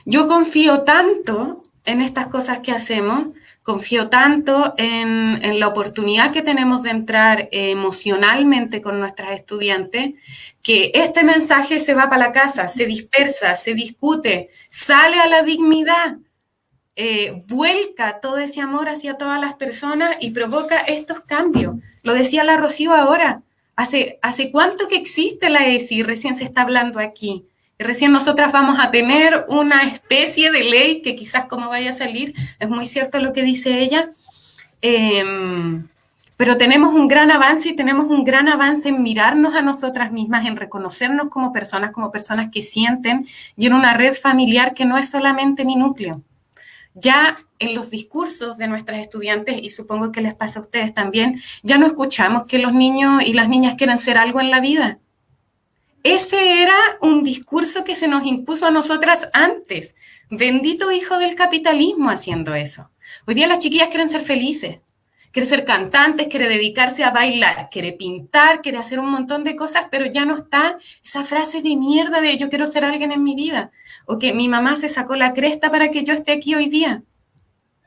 Yo confío tanto en estas cosas que hacemos, confío tanto en la oportunidad que tenemos de entrar emocionalmente con nuestras estudiantes, que este mensaje se va para la casa, se dispersa, se discute, sale a la dignidad, vuelca todo ese amor hacia todas las personas y provoca estos cambios. Lo decía la Rocío ahora, ¿hace cuánto que existe la ESI? Recién se está hablando aquí. Recién nosotras vamos a tener una especie de ley que quizás como vaya a salir, es muy cierto lo que dice ella, pero tenemos un gran avance y tenemos un gran avance en mirarnos a nosotras mismas, en reconocernos como personas que sienten y en una red familiar que no es solamente mi núcleo. Ya en los discursos de nuestras estudiantes, y supongo que les pasa a ustedes también, ya no escuchamos que los niños y las niñas quieren ser algo en la vida. Ese era un discurso que se nos impuso a nosotras antes. Bendito hijo del capitalismo haciendo eso. Hoy día las chiquillas quieren ser felices, quieren ser cantantes, quieren dedicarse a bailar, quieren pintar, quieren hacer un montón de cosas, pero ya no está esa frase de mierda de yo quiero ser alguien en mi vida, o que mi mamá se sacó la cresta para que yo esté aquí hoy día,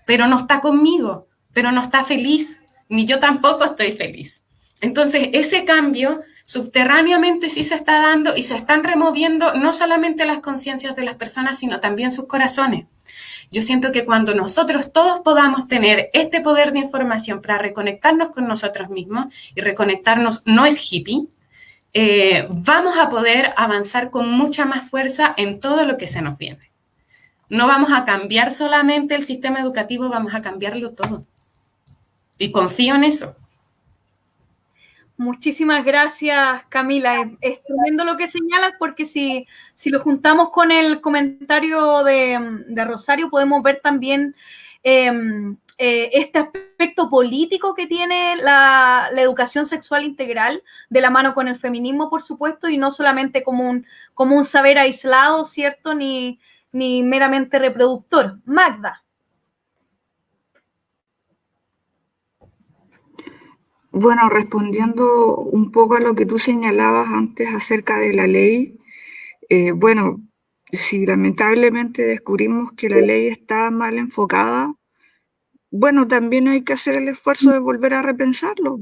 pero no está conmigo, pero no está feliz, ni yo tampoco estoy feliz. Entonces, ese cambio subterráneamente sí se está dando y se están removiendo no solamente las conciencias de las personas, sino también sus corazones. Yo siento que cuando nosotros todos podamos tener este poder de información para reconectarnos con nosotros mismos, y reconectarnos no es hippie, vamos a poder avanzar con mucha más fuerza en todo lo que se nos viene. No vamos a cambiar solamente el sistema educativo, vamos a cambiarlo todo. Y confío en eso. Muchísimas gracias, Camila. Es tremendo lo que señalas, porque si lo juntamos con el comentario de Rosario, podemos ver también este aspecto político que tiene la educación sexual integral, de la mano con el feminismo, por supuesto, y no solamente como un saber aislado, ¿cierto? Ni meramente reproductor. Magda. Bueno, respondiendo un poco a lo que tú señalabas antes acerca de la ley, bueno, si lamentablemente descubrimos que la ley está mal enfocada, bueno, también hay que hacer el esfuerzo de volver a repensarlo.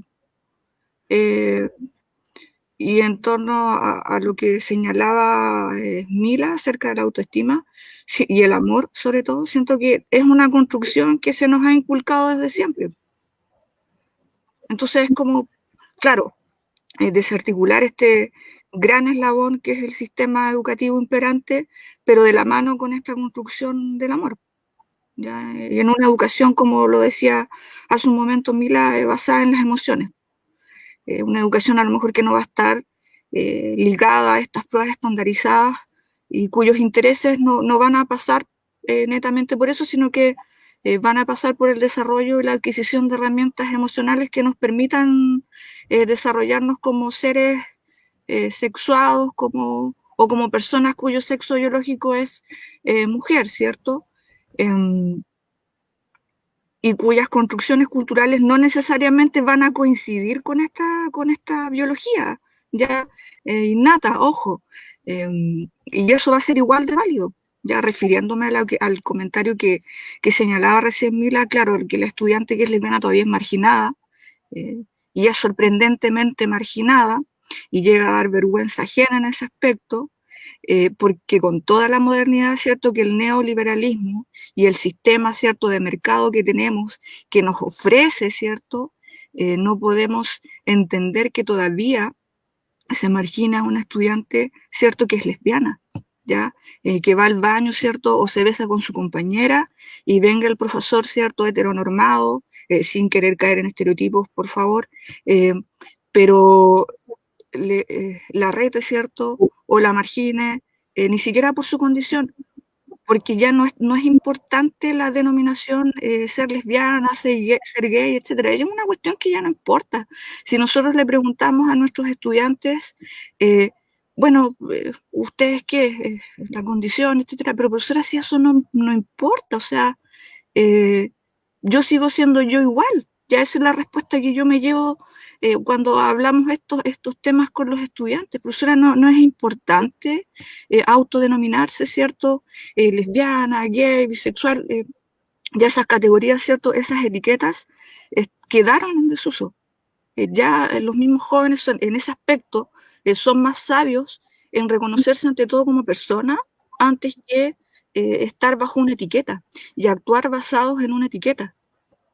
Y en torno a lo que señalaba Mila acerca de la autoestima y el amor, sobre todo, siento que es una construcción que se nos ha inculcado desde siempre. Entonces es como, claro, desarticular este gran eslabón que es el sistema educativo imperante, pero de la mano con esta construcción del amor. ¿Ya? Y en una educación, como lo decía hace un momento Mila, basada en las emociones. Una educación a lo mejor que no va a estar ligada a estas pruebas estandarizadas y cuyos intereses no van a pasar netamente por eso, sino que van a pasar por el desarrollo y la adquisición de herramientas emocionales que nos permitan desarrollarnos como seres sexuados o como personas cuyo sexo biológico es mujer, ¿cierto? Y cuyas construcciones culturales no necesariamente van a coincidir con esta biología ya innata, ojo, y eso va a ser igual de válido. Ya refiriéndome al comentario que señalaba recién Mila, claro, que la estudiante que es lesbiana todavía es marginada, y es sorprendentemente marginada, y llega a dar vergüenza ajena en ese aspecto, porque con toda la modernidad, ¿cierto?, que el neoliberalismo y el sistema, ¿cierto?, de mercado que tenemos, que nos ofrece, ¿cierto?, no podemos entender que todavía se margina a una estudiante, ¿cierto?, que es lesbiana, ¿ya? Que va al baño, ¿cierto?, o se besa con su compañera y venga el profesor, ¿cierto?, heteronormado, sin querer caer en estereotipos, por favor, pero la rete, ¿cierto?, o la margine, ni siquiera por su condición, porque ya no es importante la denominación ser lesbiana, ser gay, etc. Es una cuestión que ya no importa. Si nosotros le preguntamos a nuestros estudiantes, bueno, ¿ustedes qué? La condición, etc. Pero profesora, si eso no importa, o sea, yo sigo siendo yo igual. Ya esa es la respuesta que yo me llevo cuando hablamos estos temas con los estudiantes. Profesora, no es importante autodenominarse, ¿cierto? Lesbiana, gay, bisexual, ya esas categorías, ¿cierto? Esas etiquetas quedaron en desuso. Ya los mismos jóvenes en ese aspecto son más sabios en reconocerse ante todo como persona antes que estar bajo una etiqueta y actuar basados en una etiqueta.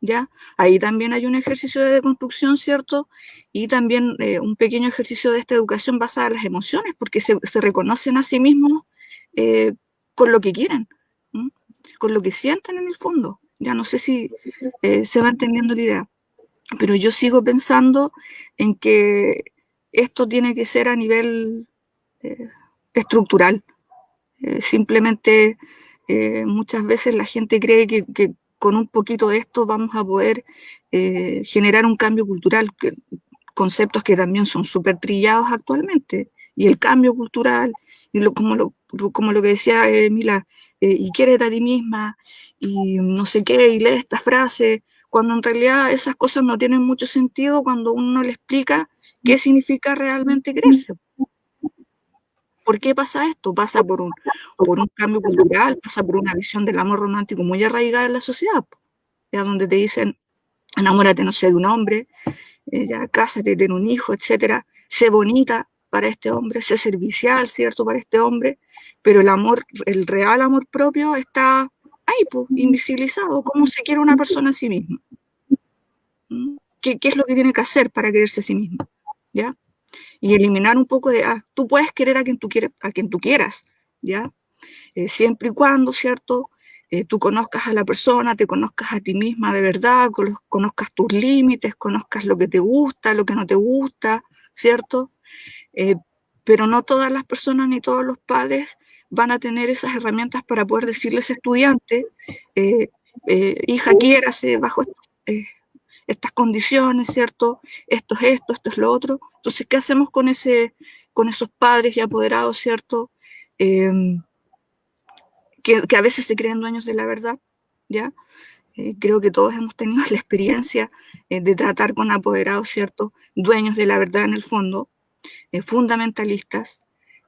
¿Ya? Ahí también hay un ejercicio de deconstrucción, ¿cierto? Y también un pequeño ejercicio de esta educación basada en las emociones, porque se reconocen a sí mismos con lo que quieren, ¿m? Con lo que sienten en el fondo. Ya no sé si se va entendiendo la idea, pero yo sigo pensando en que esto tiene que ser a nivel estructural. Simplemente muchas veces la gente cree que con un poquito de esto vamos a poder generar un cambio cultural, conceptos que también son súper trillados actualmente. Y el cambio cultural, y como lo que decía Mila, y quiérete a ti misma, y no sé qué, y lee esta frase, cuando en realidad esas cosas no tienen mucho sentido cuando uno le explica qué significa realmente quererse. ¿Por qué pasa esto? Pasa por un cambio cultural, pasa por una visión del amor romántico muy arraigada en la sociedad, ya donde te dicen, enamórate, no sé, de un hombre, ya cásate, ten un hijo, etcétera, sé bonita para este hombre, sé servicial, ¿cierto?, para este hombre, pero el amor, el real amor propio está ahí, pues, invisibilizado, cómo se quiere una persona a sí misma. ¿Qué es lo que tiene que hacer para quererse a sí misma? ¿Ya? Y eliminar un poco de, tú puedes querer a quien tú quieras, ¿ya? Siempre y cuando, ¿cierto? Tú conozcas a la persona, te conozcas a ti misma de verdad, conozcas tus límites, conozcas lo que te gusta, lo que no te gusta, ¿cierto? Pero no todas las personas ni todos los padres van a tener esas herramientas para poder decirle a ese estudiante, hija, quiérase bajo estas condiciones, ¿cierto? Esto es lo otro. Entonces, ¿qué hacemos con esos padres y apoderados, ¿cierto? Que a veces se creen dueños de la verdad, ¿ya? Creo que todos hemos tenido la experiencia de tratar con apoderados, ¿cierto? Dueños de la verdad en el fondo, fundamentalistas,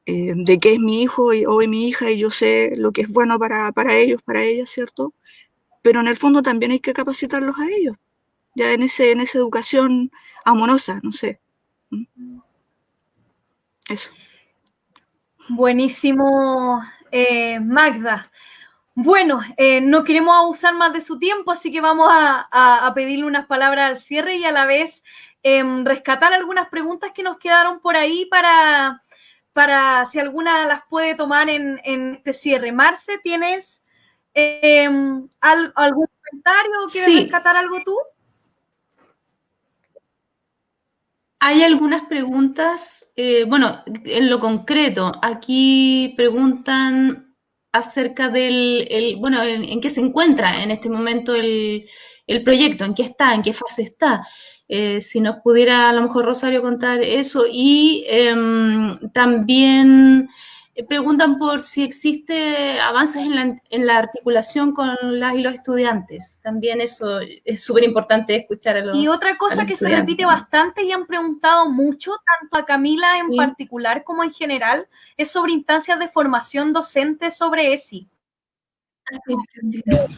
de que es mi hijo o es mi hija y yo sé lo que es bueno para ellos, para ellas, ¿cierto? Pero en el fondo también hay que capacitarlos a ellos, ya en esa educación amorosa, no sé. Eso. Buenísimo, Magda. Bueno, no queremos abusar más de su tiempo, así que vamos a pedirle unas palabras al cierre y a la vez rescatar algunas preguntas que nos quedaron por ahí para si alguna las puede tomar en este cierre. Marce, ¿tienes algún comentario o quieres rescatar algo tú? Hay algunas preguntas, bueno, en lo concreto, aquí preguntan acerca bueno, en qué se encuentra en este momento el proyecto, en qué está, en qué fase está. Si nos pudiera a lo mejor Rosario contar eso y también preguntan por si existe avances en la articulación con las y los estudiantes. También eso es súper importante escuchar a los Y otra cosa que se repite bastante y han preguntado mucho, tanto a Camila en particular como en general, es sobre instancias de formación docente sobre ESI.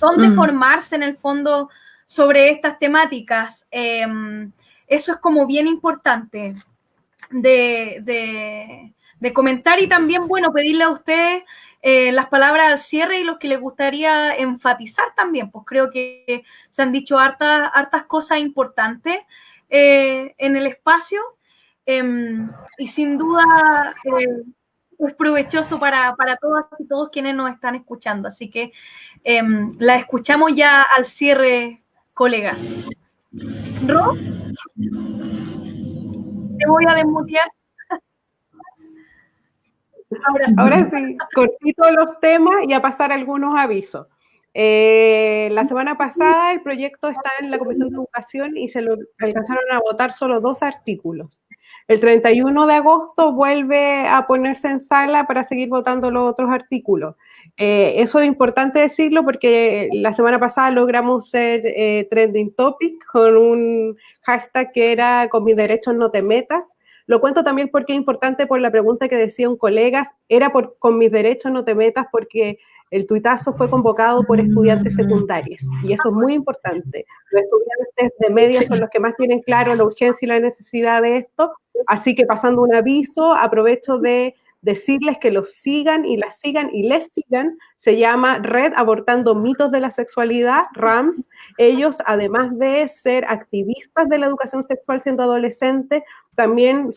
¿Dónde formarse en el fondo sobre estas temáticas? Eso es como bien importante de comentar y también, bueno, pedirle a ustedes las palabras al cierre y los que les gustaría enfatizar también, pues creo que se han dicho hartas cosas importantes en el espacio y sin duda es provechoso para todas y todos quienes nos están escuchando, así que la escuchamos ya al cierre, colegas. ¿Ro? Te voy a desmutear. Ahora sí, cortito los temas y a pasar algunos avisos. La semana pasada el proyecto está en la Comisión de Educación y se lo alcanzaron a votar solo 2 artículos. El 31 de agosto vuelve a ponerse en sala para seguir votando los otros artículos. Eso es importante decirlo porque la semana pasada logramos ser trending topic con un hashtag que era "con mis derechos no te metas". Lo cuento también porque es importante por la pregunta que decía un colega, era con mis derechos no te metas porque el tuitazo fue convocado por estudiantes secundarios y eso es muy importante. Los estudiantes de media son los que más tienen claro la urgencia y la necesidad de esto, así que pasando un aviso, aprovecho de decirles que los sigan y las sigan y les sigan. Se llama Red Abortando Mitos de la Sexualidad, RAMS. Ellos, además de ser activistas de la educación sexual siendo adolescentes, también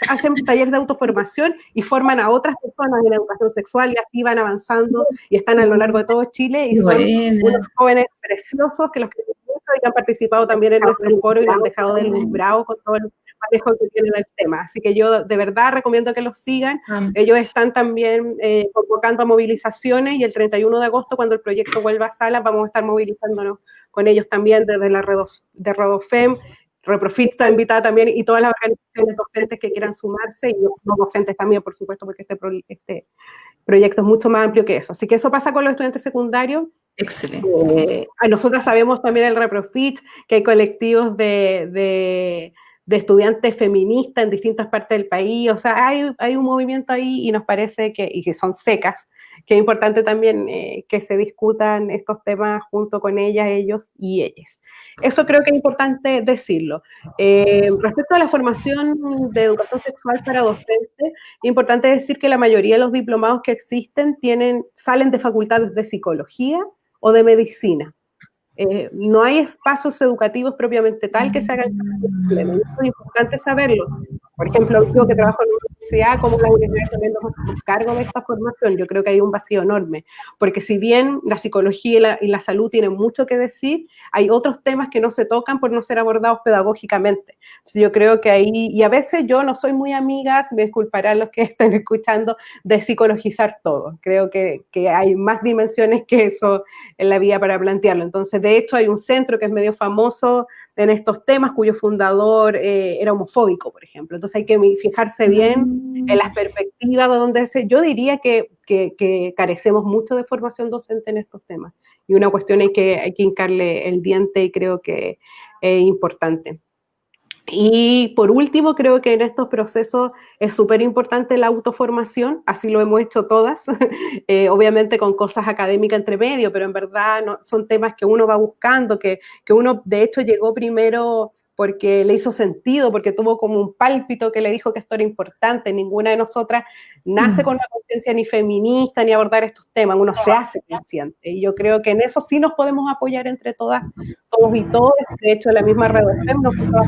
hacen talleres de autoformación y forman a otras personas en educación sexual y así van avanzando y están a lo largo de todo Chile y son unos jóvenes preciosos que los queremos mucho y que han participado también en nuestro foro y lo han dejado deslumbrado con todo el manejo que tienen del tema. Así que yo de verdad recomiendo que los sigan. Ellos están también convocando a movilizaciones y el 31 de agosto, cuando el proyecto vuelva a sala, vamos a estar movilizándonos con ellos también desde la red de Rodofem. Reprofit está invitada también y todas las organizaciones docentes que quieran sumarse y los docentes también, por supuesto, porque este proyecto es mucho más amplio que eso. Así que eso pasa con los estudiantes secundarios. Excelente. Nosotras sabemos también el Reprofit, que hay colectivos de estudiantes feministas en distintas partes del país, o sea, hay un movimiento ahí y nos parece que son secas, que es importante también que se discutan estos temas junto con ellas, ellos y ellas. Eso creo que es importante decirlo. Respecto a la formación de educación sexual para docentes, es importante decir que la mayoría de los diplomados que existen salen de facultades de psicología o de medicina. No hay espacios educativos propiamente tal que se hagan. Eso es importante saberlo. Por ejemplo, yo que trabajo en una universidad, como la universidad también nos hacemos cargo de esta formación, yo creo que hay un vacío enorme, porque si bien la psicología y la salud tienen mucho que decir, hay otros temas que no se tocan por no ser abordados pedagógicamente. Entonces yo creo que ahí, y a veces yo no soy muy amiga, me disculparán los que estén escuchando, de psicologizar todo. Creo que hay más dimensiones que eso en la vida para plantearlo. Entonces, de hecho, hay un centro que es medio famoso en estos temas, cuyo fundador era homofóbico, por ejemplo. Entonces hay que fijarse bien en las perspectivas de donde yo diría que carecemos mucho de formación docente en estos temas. Y una cuestión hay que hincarle el diente y creo que es importante. Y por último, creo que en estos procesos es súper importante la autoformación, así lo hemos hecho todas, obviamente con cosas académicas entre medio, pero en verdad son temas que uno va buscando, que uno de hecho llegó primero porque le hizo sentido, porque tuvo como un pálpito que le dijo que esto era importante. Ninguna de nosotras nace con una conciencia ni feminista ni abordar estos temas, uno se hace consciente, y yo creo que en eso sí nos podemos apoyar entre todas, todos y todas. De hecho, en la misma Red FEM nos puso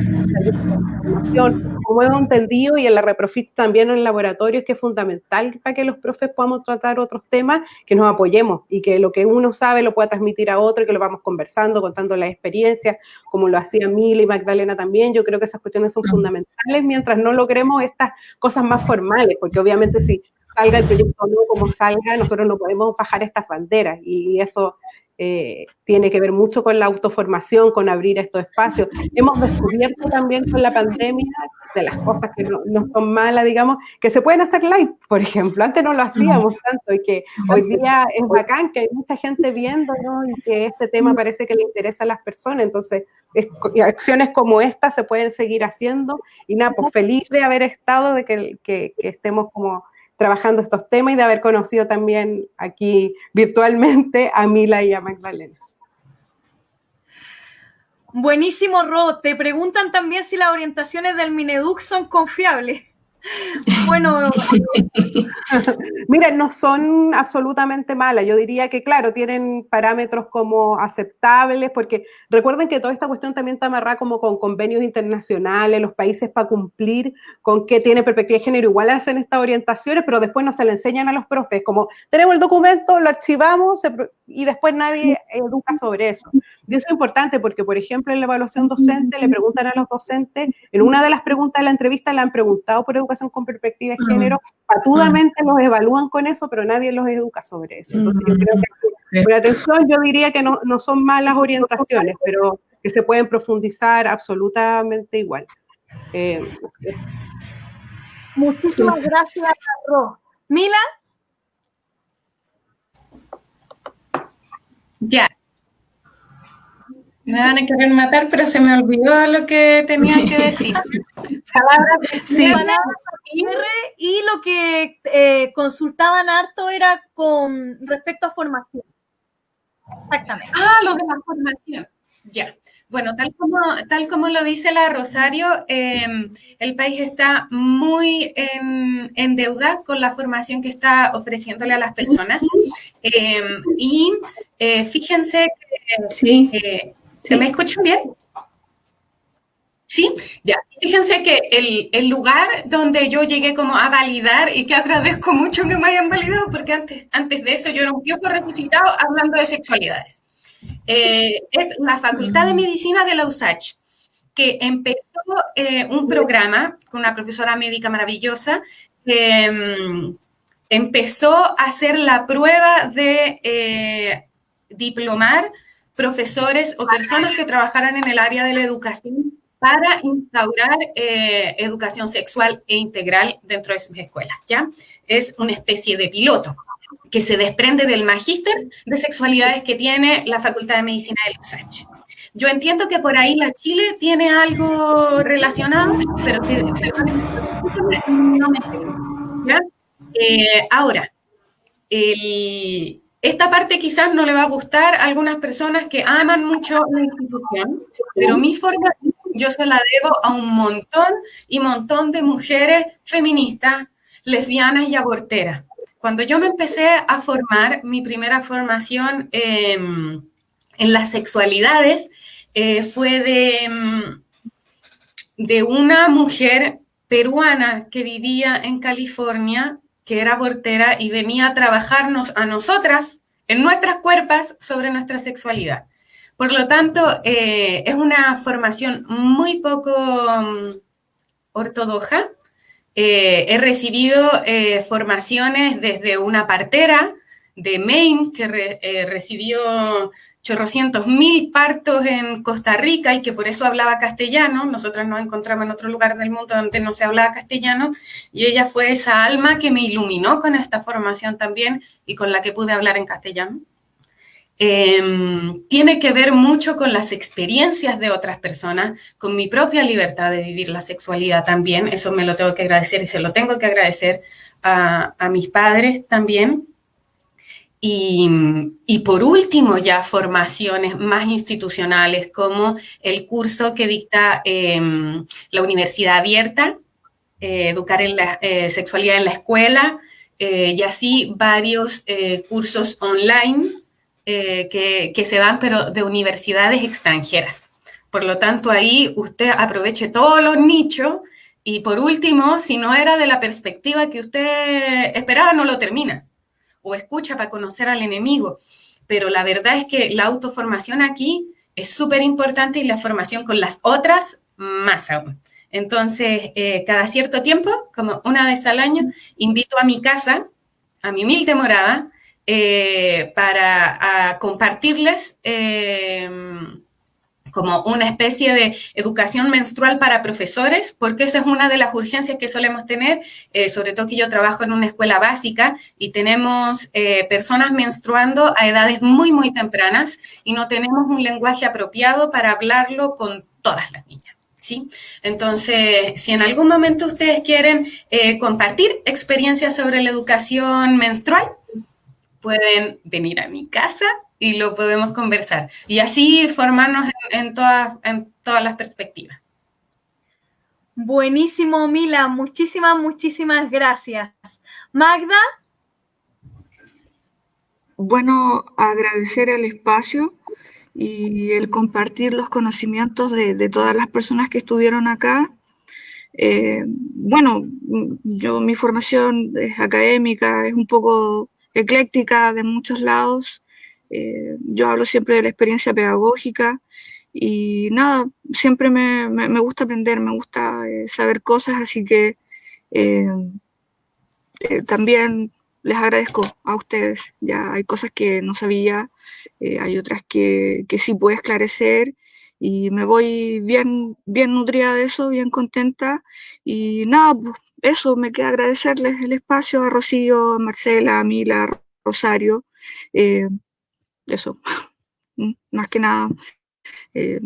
información, como hemos entendido, y en la Reprofit también en el laboratorio, es que es fundamental para que los profes podamos tratar otros temas, que nos apoyemos, y que lo que uno sabe lo pueda transmitir a otro, y que lo vamos conversando, contando las experiencias, como lo hacía Mila y Magdalena también. Yo creo que esas cuestiones son fundamentales mientras no logremos estas cosas más formales, porque obviamente si salga el proyecto nuevo como salga, nosotros no podemos bajar estas banderas, y eso tiene que ver mucho con la autoformación, con abrir estos espacios. Hemos descubierto también con la pandemia, de las cosas que no son malas, digamos, que se pueden hacer live, por ejemplo. Antes no lo hacíamos tanto, y que hoy día es bacán que hay mucha gente viendo, ¿no? Y que este tema parece que le interesa a las personas. Entonces, acciones como esta se pueden seguir haciendo, y nada, pues feliz de haber estado, de que estemos como trabajando estos temas, y de haber conocido también aquí virtualmente a Mila y a Magdalena. Buenísimo, Ro. Te preguntan también si las orientaciones del Mineduc son confiables. Bueno, mira, no son absolutamente malas. Yo diría que, claro, tienen parámetros como aceptables, porque recuerden que toda esta cuestión también está amarrada como con convenios internacionales, los países para cumplir con que tiene perspectiva de género igual hacen estas orientaciones, pero después no se le enseñan a los profes, como tenemos el documento, lo archivamos y después nadie educa sobre eso. Y eso es importante porque, por ejemplo, en la evaluación docente le preguntan a los docentes, en una de las preguntas de la entrevista le han preguntado por educación con perspectiva de género, patudamente los evalúan con eso, pero nadie los educa sobre eso. Entonces yo creo que, por atención, yo diría que no son malas orientaciones, pero que se pueden profundizar absolutamente igual. muchísimas gracias, Ro. Mila. Ya. Me van a querer matar, pero se me olvidó lo que tenía que decir. Palabras y lo que consultaban harto era con respecto a formación. Exactamente. Lo de la formación. Ya. Bueno, tal como lo dice la Rosario, el país está muy en deuda con la formación que está ofreciéndole a las personas. Y fíjense que... ¿Se me escuchan bien? ¿Sí? Ya. Fíjense que el lugar donde yo llegué como a validar, y que agradezco mucho que me hayan validado, porque antes de eso yo era un piojo resucitado hablando de sexualidades, es la Facultad de Medicina de la USACH, que empezó un programa con una profesora médica maravillosa, que empezó a hacer la prueba de diplomar profesores o personas que trabajaran en el área de la educación para instaurar educación sexual e integral dentro de sus escuelas, ¿ya? Es una especie de piloto que se desprende del magíster de sexualidades que tiene la Facultad de Medicina de la USACH. Yo entiendo que por ahí la Chile tiene algo relacionado, pero que no me entiendo, ¿ya? Ahora, esta parte quizás no le va a gustar a algunas personas que aman mucho la institución, pero mi formación yo se la debo a un montón de mujeres feministas, lesbianas y aborteras. Cuando yo me empecé a formar, mi primera formación en las sexualidades fue de una mujer peruana que vivía en California, que era abortera y venía a trabajarnos a nosotras, en nuestras cuerpos, sobre nuestra sexualidad. Por lo tanto, es una formación muy poco ortodoxa. He recibido formaciones desde una partera de Maine que recibió chorrocientos mil partos en Costa Rica y que por eso hablaba castellano. Nosotras nos encontramos en otro lugar del mundo donde no se hablaba castellano y ella fue esa alma que me iluminó con esta formación también y con la que pude hablar en castellano. Tiene que ver mucho con las experiencias de otras personas, con mi propia libertad de vivir la sexualidad también. Eso me lo tengo que agradecer y se lo tengo que agradecer a mis padres también. Y por último, ya formaciones más institucionales como el curso que dicta la Universidad Abierta, Educar en la Sexualidad en la Escuela, y así varios cursos online que se dan, pero de universidades extranjeras. Por lo tanto, ahí usted aproveche todos los nichos y por último, si no era de la perspectiva que usted esperaba, no lo termina o escucha para conocer al enemigo. Pero la verdad es que la autoformación aquí es súper importante y la formación con las otras más aún. Entonces, cada cierto tiempo, como una vez al año, invito a mi casa, a mi humilde morada, para compartirles como una especie de educación menstrual para profesores, porque esa es una de las urgencias que solemos tener, sobre todo que yo trabajo en una escuela básica y tenemos personas menstruando a edades muy, muy tempranas y no tenemos un lenguaje apropiado para hablarlo con todas las niñas. ¿Sí? Entonces, si en algún momento ustedes quieren compartir experiencias sobre la educación menstrual, pueden venir a mi casa y lo podemos conversar. Y así formarnos en todas las perspectivas. Buenísimo, Mila. Muchísimas gracias. Magda. Bueno, agradecer el espacio y el compartir los conocimientos de todas las personas que estuvieron acá. Bueno, mi formación es académica, es un poco ecléctica de muchos lados. Yo hablo siempre de la experiencia pedagógica y nada, siempre me gusta aprender, me gusta saber cosas, así que también les agradezco a ustedes. Ya hay cosas que no sabía, hay otras que sí puedo esclarecer y me voy bien nutrida de eso, bien contenta. Y nada, pues eso, me queda agradecerles el espacio a Rocío, a Marcela, a Mila, a Rosario. Eso, más que nada.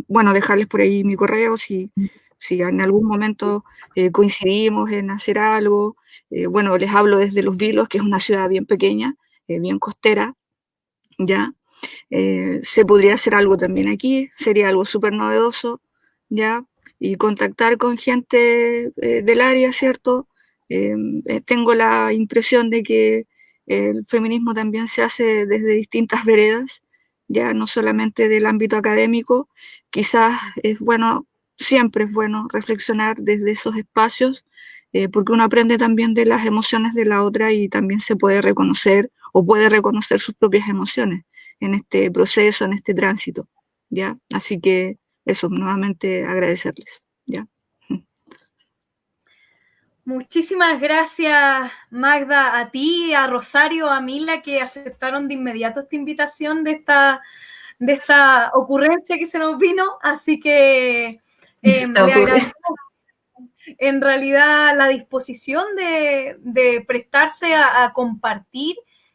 Bueno, dejarles por ahí mi correo si en algún momento coincidimos en hacer algo. Bueno, les hablo desde Los Vilos, que es una ciudad bien pequeña, bien costera, ¿ya? Se podría hacer algo también aquí, sería algo súper novedoso, ¿ya? Y contactar con gente del área, ¿cierto? Tengo la impresión de que el feminismo también se hace desde distintas veredas, ya no solamente del ámbito académico. Quizás es bueno, siempre es bueno reflexionar desde esos espacios, porque uno aprende también de las emociones de la otra y también se puede reconocer o puede reconocer sus propias emociones en este proceso, en este tránsito, ¿ya? Así que eso, nuevamente agradecerles, ¿ya? Muchísimas gracias, Magda, a ti, a Rosario, a Mila, que aceptaron de inmediato esta invitación de esta ocurrencia que se nos vino. Así que le agradezco en realidad la disposición de prestarse a compartir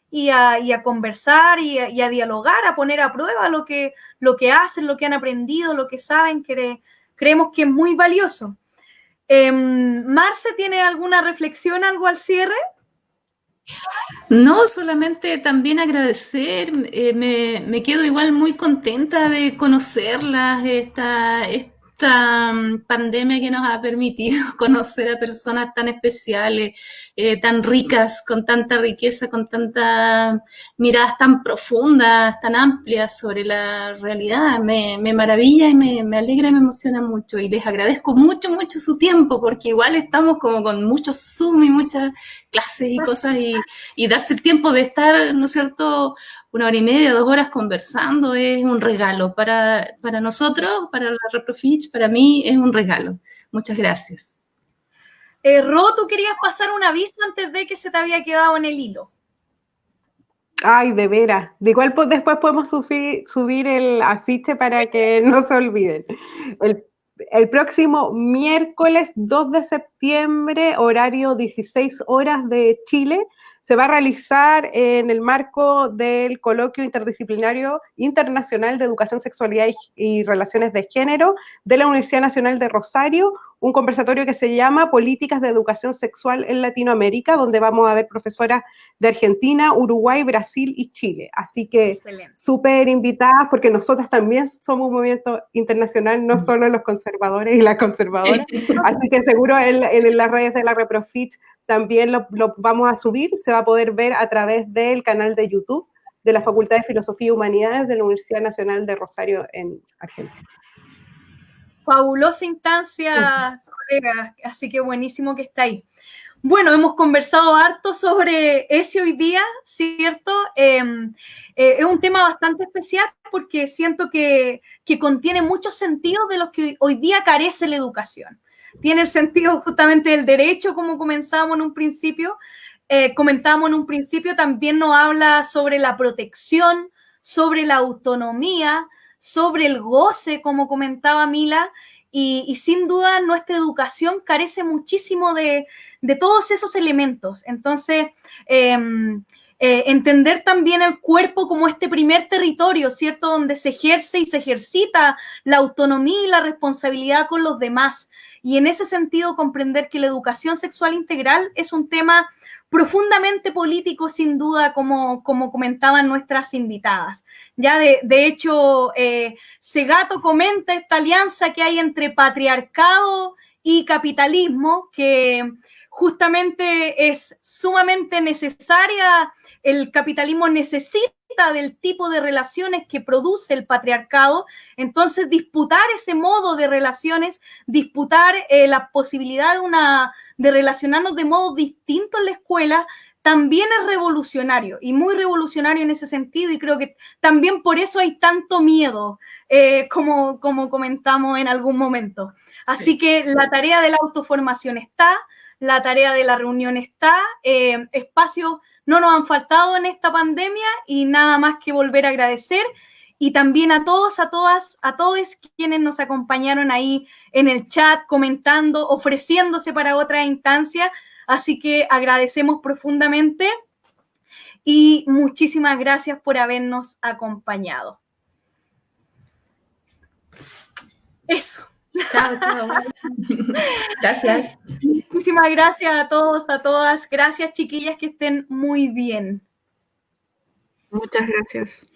y a conversar y a dialogar, a poner a prueba lo que hacen, lo que han aprendido, lo que saben, que creemos que es muy valioso. Marce, ¿tiene alguna reflexión, algo al cierre? No, solamente también agradecer, me quedo igual muy contenta de conocerlas, esta pandemia que nos ha permitido conocer a personas tan especiales, tan ricas, con tanta riqueza, con tantas miradas tan profundas, tan amplias sobre la realidad. Me maravilla y me alegra y me emociona mucho. Y les agradezco mucho, mucho su tiempo, porque igual estamos como con muchos Zoom y muchas clases y cosas y darse el tiempo de estar, ¿no es cierto?, 1 hora y media, 2 horas conversando es un regalo para nosotros, para la Reprofich, para mí es un regalo. Muchas gracias. Ro, tú querías pasar un aviso antes de que se te había quedado en el hilo. Ay, de veras. De igual después podemos subir el afiche para que no se olviden. El próximo miércoles 2 de septiembre, horario 16 horas de Chile, se va a realizar en el marco del Coloquio Interdisciplinario Internacional de Educación, Sexualidad y Relaciones de Género de la Universidad Nacional de Rosario, un conversatorio que se llama Políticas de Educación Sexual en Latinoamérica, donde vamos a ver profesoras de Argentina, Uruguay, Brasil y Chile. Así que súper invitadas, porque nosotras también somos un movimiento internacional, no solo los conservadores y las conservadoras. Así que seguro en las redes de la Reprofich también lo vamos a subir, se va a poder ver a través del canal de YouTube de la Facultad de Filosofía y Humanidades de la Universidad Nacional de Rosario en Argentina. Fabulosa instancia, colegas, así que buenísimo que está ahí. Bueno, hemos conversado harto sobre ese hoy día, ¿cierto? Es un tema bastante especial porque siento que contiene muchos sentidos de los que hoy día carece la educación. Tiene el sentido justamente del derecho, como comentábamos en un principio, también nos habla sobre la protección, sobre la autonomía, sobre el goce, como comentaba Mila, y sin duda nuestra educación carece muchísimo de todos esos elementos. Entonces, entender también el cuerpo como este primer territorio, ¿cierto?, donde se ejerce y se ejercita la autonomía y la responsabilidad con los demás. Y en ese sentido, comprender que la educación sexual integral es un tema profundamente político, sin duda, como comentaban nuestras invitadas. Ya de hecho, Segato comenta esta alianza que hay entre patriarcado y capitalismo, que justamente es sumamente necesaria. El capitalismo necesita del tipo de relaciones que produce el patriarcado, entonces disputar ese modo de relaciones, disputar la posibilidad de relacionarnos de modo distinto en la escuela, también es revolucionario y muy revolucionario en ese sentido, y creo que también por eso hay tanto miedo, como comentamos en algún momento. Así que la tarea de la autoformación está, la tarea de la reunión está, espacios no nos han faltado en esta pandemia y nada más que volver a agradecer, y también a todos, a todas, a todos quienes nos acompañaron ahí en el chat, comentando, ofreciéndose para otra instancia. Así que agradecemos profundamente y muchísimas gracias por habernos acompañado. Eso. Chao, chao. Gracias. Muchísimas gracias a todos, a todas. Gracias, chiquillas, que estén muy bien. Muchas gracias.